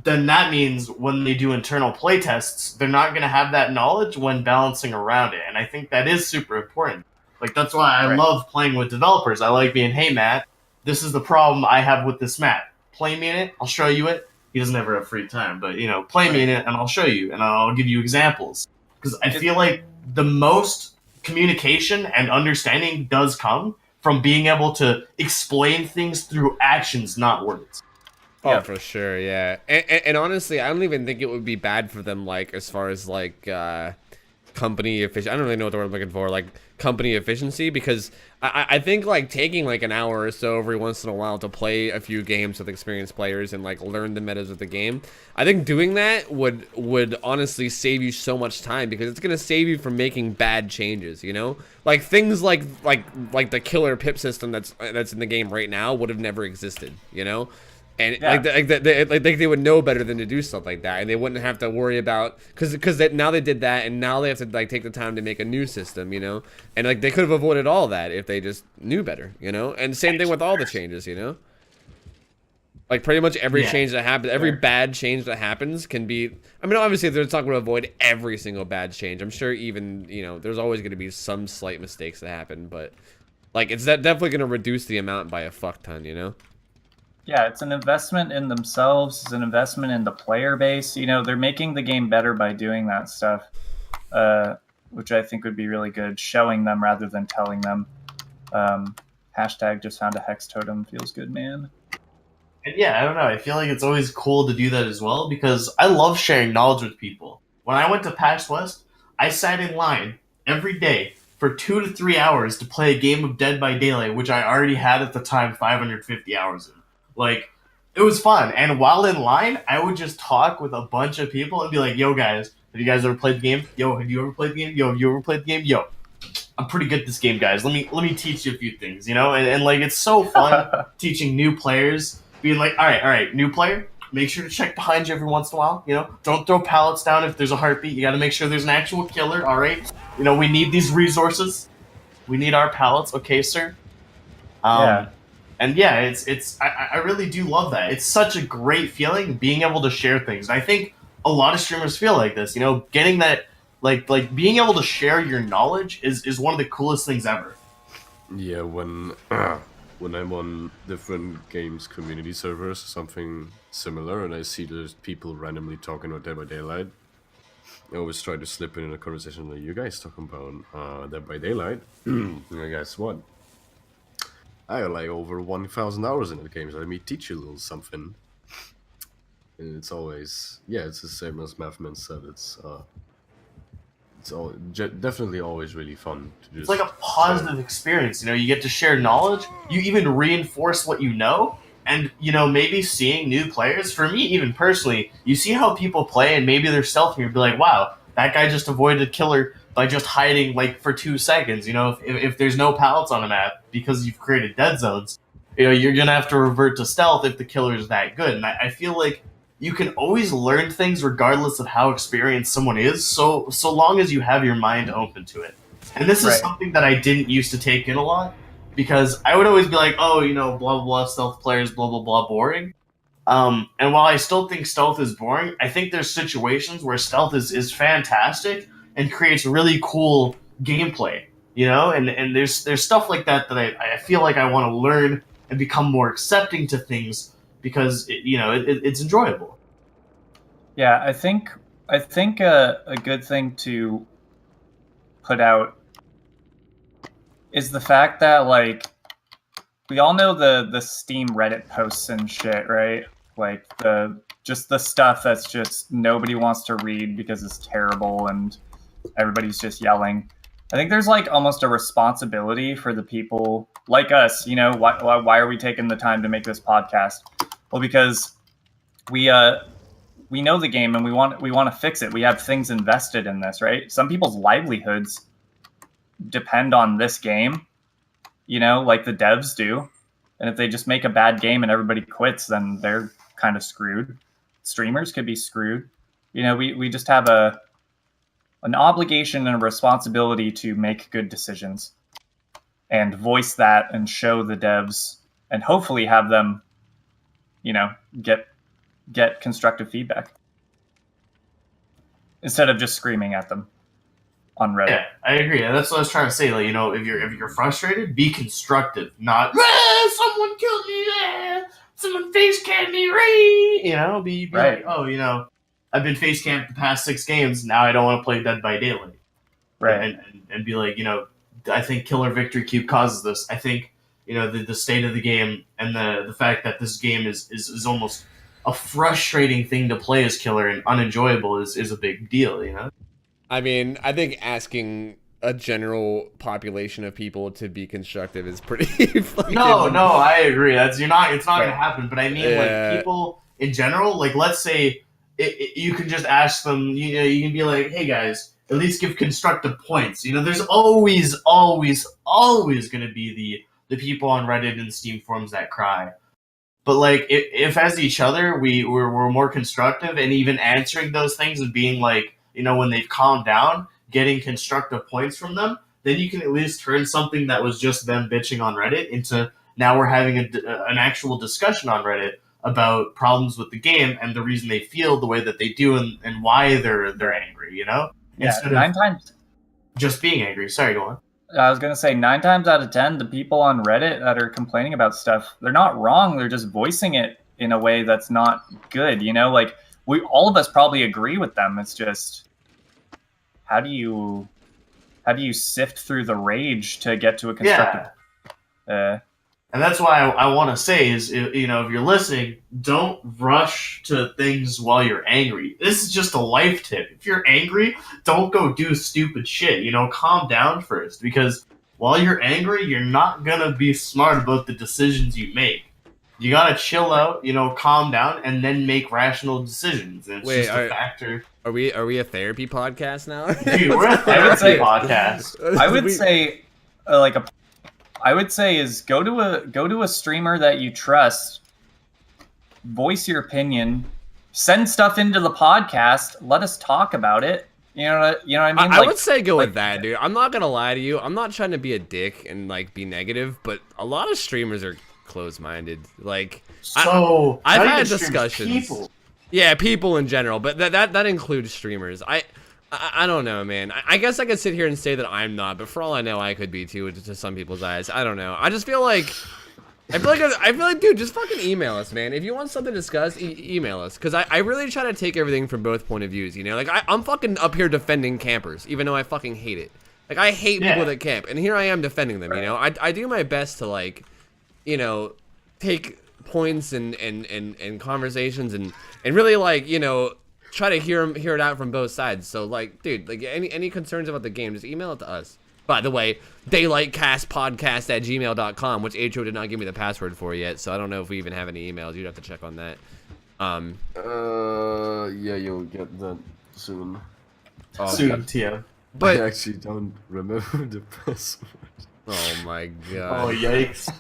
then that means when they do internal playtests, they're not going to have that knowledge when balancing around it. And I think that is super important. That's why I love playing with developers. I like being, hey, Matt, this is the problem I have with this map. Play me in it. I'll show you it. He doesn't ever have free time, but, play me in it and I'll show you and I'll give you examples. Because I feel like the most communication and understanding does come from being able to explain things through actions, not words. Oh, for sure, yeah. And honestly, I don't even think it would be bad for them, as far as, company efficiency. I don't really know what the word I'm looking for, company efficiency, because I think, taking, an hour or so every once in a while to play a few games with experienced players and, learn the metas of the game, I think doing that would honestly save you so much time, because it's going to save you from making bad changes, Things like the killer pip system that's in the game right now would have never existed, And they would know better than to do stuff like that, and they wouldn't have to worry about because now they did that, and now they have to take the time to make a new system, and they could have avoided all that if they just knew better, And same thing with all the changes, Pretty much every change that happens, every bad change that happens can be. I mean, obviously, they're not going to avoid every single bad change. I'm sure even there's always going to be some slight mistakes that happen, but it's definitely going to reduce the amount by a fuck ton, Yeah, it's an investment in themselves. It's an investment in the player base. They're making the game better by doing that stuff, which I think would be really good, showing them rather than telling them. Hashtag just found a hex totem. Feels good, man. And yeah, I don't know. I feel like it's always cool to do that as well because I love sharing knowledge with people. When I went to PAX West, I sat in line every day for 2 to 3 hours to play a game of Dead by Daylight, which I already had at the time 550 hours in. It was fun. And while in line, I would just talk with a bunch of people and be like, yo, guys, have you guys ever played the game? Yo, have you ever played the game? Yo, have you ever played the game? Yo, I'm pretty good at this game, guys. Let me teach you a few things, And it's so fun teaching new players, being like, all right, new player, make sure to check behind you every once in a while, Don't throw pallets down if there's a heartbeat. You got to make sure there's an actual killer, all right? We need these resources. We need our pallets, okay, sir? Yeah. And yeah, I really do love that. It's such a great feeling being able to share things. And I think a lot of streamers feel like this, getting that, being able to share your knowledge is one of the coolest things ever. Yeah, when I'm on different games community servers or something similar, and I see there's people randomly talking about Dead by Daylight, I always try to slip in a conversation like, you guys talking about Dead by Daylight? And guess what? I have over 1,000 hours in the game, so let me teach you a little something. And it's always, it's the same as Mathman said. It's definitely always really fun to do. It's like a positive experience, you get to share knowledge. You even reinforce what you know, and maybe seeing new players. For me, even personally, you see how people play, and maybe they're stealthing. You'd be like, wow, that guy just avoided a killer by just hiding for 2 seconds. If there's no pallets on a map because you've created dead zones, you're gonna have to revert to stealth if the killer is that good. And I feel like you can always learn things regardless of how experienced someone is, so long as you have your mind open to it. And this is something that I didn't used to take in a lot, because I would always be like, oh, blah, blah, blah, stealth players, blah, blah, blah, boring. And while I still think stealth is boring, I think there's situations where stealth is fantastic and creates really cool gameplay, and there's stuff like that I feel like I want to learn and become more accepting to things, because it's enjoyable. Yeah, I think a good thing to put out is the fact that, like, we all know the Steam Reddit posts and shit, right? Like the stuff that's just nobody wants to read because it's terrible and everybody's just yelling. I think there's like almost a responsibility for the people like us. Why are we taking the time to make this podcast? Well, because we know the game and we want to fix it. We have things invested in this, right? Some people's livelihoods depend on this game, like the devs do. And if they just make a bad game and everybody quits, then they're kind of screwed. Streamers could be screwed. We just have an obligation and a responsibility to make good decisions and voice that and show the devs and hopefully have them, get constructive feedback instead of just screaming at them on Reddit. Yeah, I agree. And that's what I was trying to say. Like, if you're frustrated, be constructive, not someone killed me, someone face cammed me, be right. Like, oh, I've been face camped the past 6 games. Now I don't want to play Dead by Daylight. Right. And be like, I think Killer Victory Cube causes this. I think, the state of the game and the fact that this game is almost a frustrating thing to play as Killer and unenjoyable is a big deal, I mean, I think asking a general population of people to be constructive is pretty fucking... No, I agree. It's not gonna happen. But I mean, like, people in general, like, let's say you can just ask them. You can be like, "Hey guys, at least give constructive points." There's always gonna be the people on Reddit and Steam forums that cry. But like, if as each other we're more constructive and even answering those things and being like, when they've calmed down, getting constructive points from them, then you can at least turn something that was just them bitching on Reddit into, now we're having an actual discussion on Reddit about problems with the game and the reason they feel the way that they do and why they're angry, Yeah, instead 9 of times. just being angry. Sorry, go on. I was going to say 9 times out of 10, the people on Reddit that are complaining about stuff, they're not wrong. They're just voicing it in a way that's not good. Like, all of us probably agree with them. It's just, how do you sift through the rage to get to a constructive? Yeah. And that's why I want to say is, if you're listening, don't rush to things while you're angry. This is just a life tip. If you're angry, don't go do stupid shit. Calm down first, because while you're angry, you're not gonna be smart about the decisions you make. You gotta chill out, calm down, and then make rational decisions. And it's just a factor. Are we a therapy podcast now? Dude, we're a therapy podcast. I would say is go to a streamer that you trust, voice your opinion, send stuff into the podcast, let us talk about it. You know what I mean? I would say go with that, dude. I'm not gonna lie to you. I'm not trying to be a dick and like be negative, but a lot of streamers are closed-minded. Like, so I've had discussions. People. Yeah, people in general, but that includes streamers. I don't know, man. I guess I could sit here and say that I'm not, but for all I know, I could be too, to some people's eyes. I don't know. I just feel like, dude, just fucking email us, man. If you want something to discuss, email us, because I really try to take everything from both point of views. Like, I'm fucking up here defending campers, even though I fucking hate it. Like, I hate people that camp, and here I am defending them. I do my best to, like, take points and conversations and really, like, try to hear it out from both sides. So, like, dude, like, any concerns about the game, just email it to us. By the way, daylightcastpodcast@gmail.com, which Ho did not give me the password for yet, so I don't know if we even have any emails. You'd have to check on that. Yeah, you'll get that soon. Soon, TM. But I actually don't remember the password. Oh my god. Oh, yikes.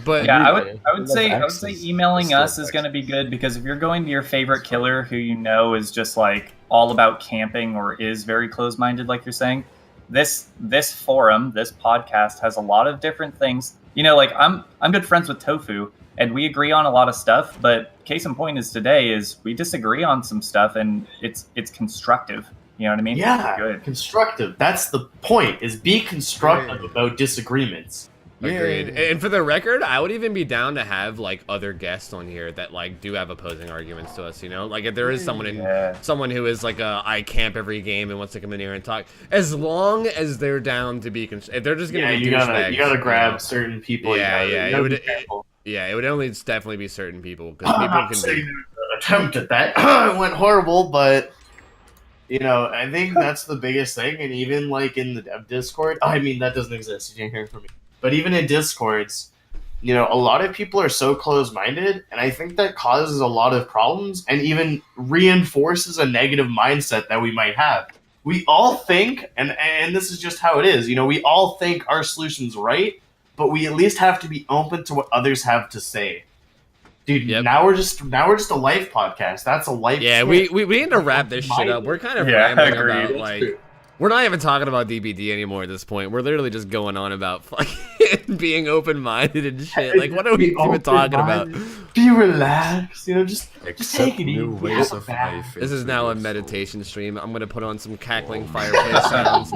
But yeah, I would say emailing us is going to be good, because if you're going to your favorite killer who you know is just like all about camping or is very closed-minded, like you're saying, this forum, this podcast has a lot of different things. You know, like I'm good friends with Tofu, and we agree on a lot of stuff. But case in point is today is we disagree on some stuff, and it's constructive. You know what I mean? Yeah, good. Constructive. That's the point. Is be constructive about disagreements. Agreed. And for the record, I would even be down to have like other guests on here that like do have opposing arguments to us. You know, like if there is someone who is like I camp every game and wants to come in here and talk, as long as they're down to be, if they're just gonna be douchebags, you gotta grab certain people. It would only definitely be certain people, because people not can saying an attempt at that. It went horrible, but you know, I think that's the biggest thing. And even like in the dev Discord, I mean that doesn't exist. You didn't hear it from me. But even in Discords, you know, a lot of people are so closed-minded, and I think that causes a lot of problems and even reinforces a negative mindset that we might have. We all think, and this is just how it is, you know, we all think our solution's right, but we at least have to be open to what others have to say. Dude, now we're just a life podcast. That's a life. Yeah, we need to wrap this shit up. We're kind of rambling about like. We're not even talking about DBD anymore at this point. We're literally just going on about fucking being open-minded and shit. Like, what are we even talking about? Be relaxed, you know, just take it easy. Ways of life. This is now a meditation stream. I'm gonna put on some cackling fireplace sounds.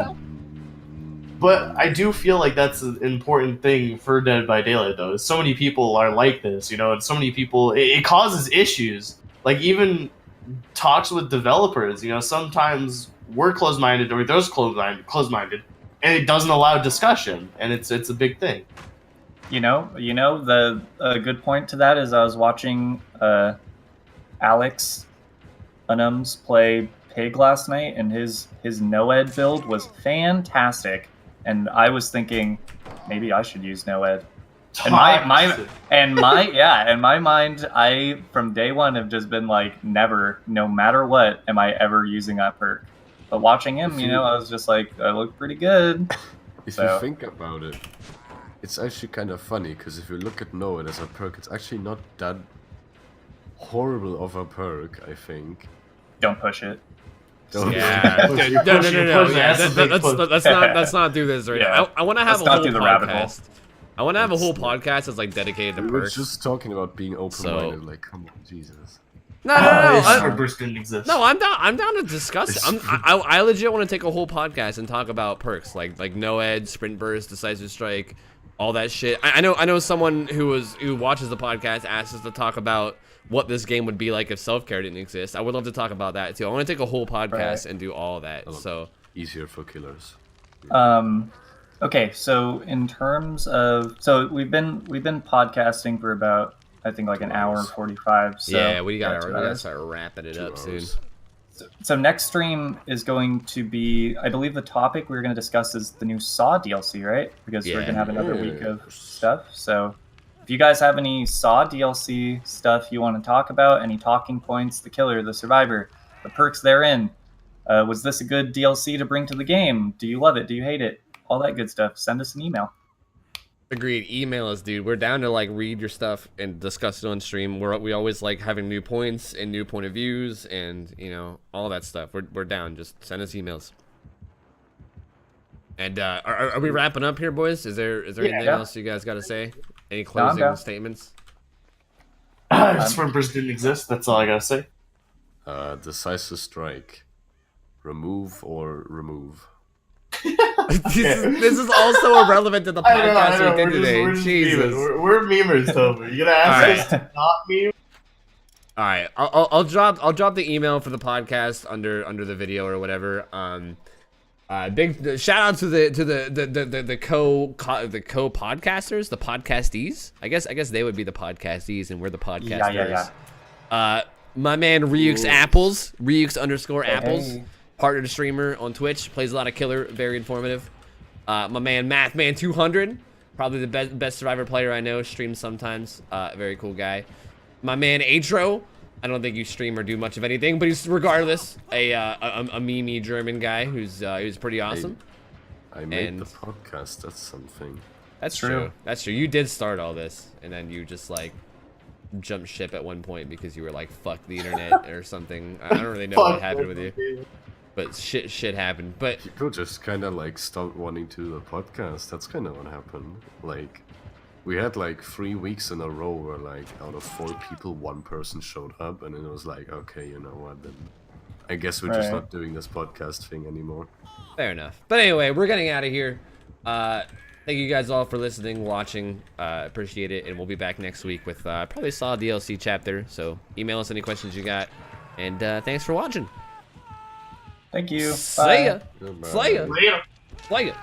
But I do feel like that's an important thing for Dead by Daylight, though. So many people are like this, you know, and so many people, it causes issues. Like, even talks with developers, you know, sometimes we're closed-minded or those closed-minded, and it doesn't allow discussion, and it's a big thing. You know, the good point to that is I was watching Alex Unums play Pig last night, and his Noed build was fantastic, and I was thinking maybe I should use Noed. And in my mind, I from day one have just been like, never, no matter what, am I ever using that perk. But watching him, you know, I was just like, I look pretty good. If you think about it, it's actually kind of funny, because if you look at Noed as a perk, it's actually not that horrible of a perk, I think. Don't push it. No. Let's not do this right now. I want to have a whole podcast. I want to have a whole podcast that's like dedicated to perks. We're just talking about being open-minded. Like, come on, Jesus. No. No, I'm down to discuss it. I legit want to take a whole podcast and talk about perks like Noed, Sprint Burst, Decisive Strike, all that shit. I know someone who watches the podcast asked us to talk about what this game would be like if self-care didn't exist. I would love to talk about that too. I want to take a whole podcast and do all that. So easier for killers. Okay, so in terms of we've been podcasting for about, I think, like an hour and 45. So yeah, we gotta start wrapping it up soon. So next stream is going to be, I believe the topic we're going to discuss is the new Saw DLC, right? Because we're going to have another week of stuff. So if you guys have any Saw DLC stuff you want to talk about, any talking points, the killer, the survivor, the perks therein, was this a good DLC to bring to the game? Do you love it? Do you hate it? All that good stuff. Send us an email. Agreed. Email us, dude. We're down to like read your stuff and discuss it on stream. We always like having new points and new point of views and, you know, all that stuff. We're down. Just send us emails. And are we wrapping up here, boys? Is there anything else you guys got to say? Any closing statements? Sprint Burst didn't exist. That's all I gotta say. Decisive Strike. Remove or remove. This is also irrelevant to the podcast we did today. Jesus. We're memers, Tofu. You gonna ask us to not meme? All right, I'll drop the email for the podcast under the video or whatever. Big shout out to the co-podcasters, the podcastees. I guess they would be the podcastees and we're the podcasters. My man Ryuk's Apples, Ryuk's_Apples. Partner streamer on Twitch, plays a lot of killer, very informative. My man Mathman200, probably the best survivor player I know, streams sometimes, very cool guy. My man Atro, I don't think you stream or do much of anything, but he's regardless a meme German guy who's pretty awesome. I made the podcast, that's something. That's true. That's true. You did start all this, and then you just like jumped ship at one point because you were like, "Fuck the internet" or something. I don't really know what happened with you, but shit happened. But people just kind of like stopped wanting to do the podcast. That's kind of what happened. Like, we had like 3 weeks in a row where like out of 4 people, 1 person showed up, and it was like, okay, you know what? Then I guess we're just not doing this podcast thing anymore. Fair enough. But anyway, we're getting out of here. Thank you guys all for listening, watching. Appreciate it, and we'll be back next week with probably a solid DLC chapter. So email us any questions you got, and thanks for watching. Thank you. See ya. Goodbye. Slay ya. Later. Slay ya.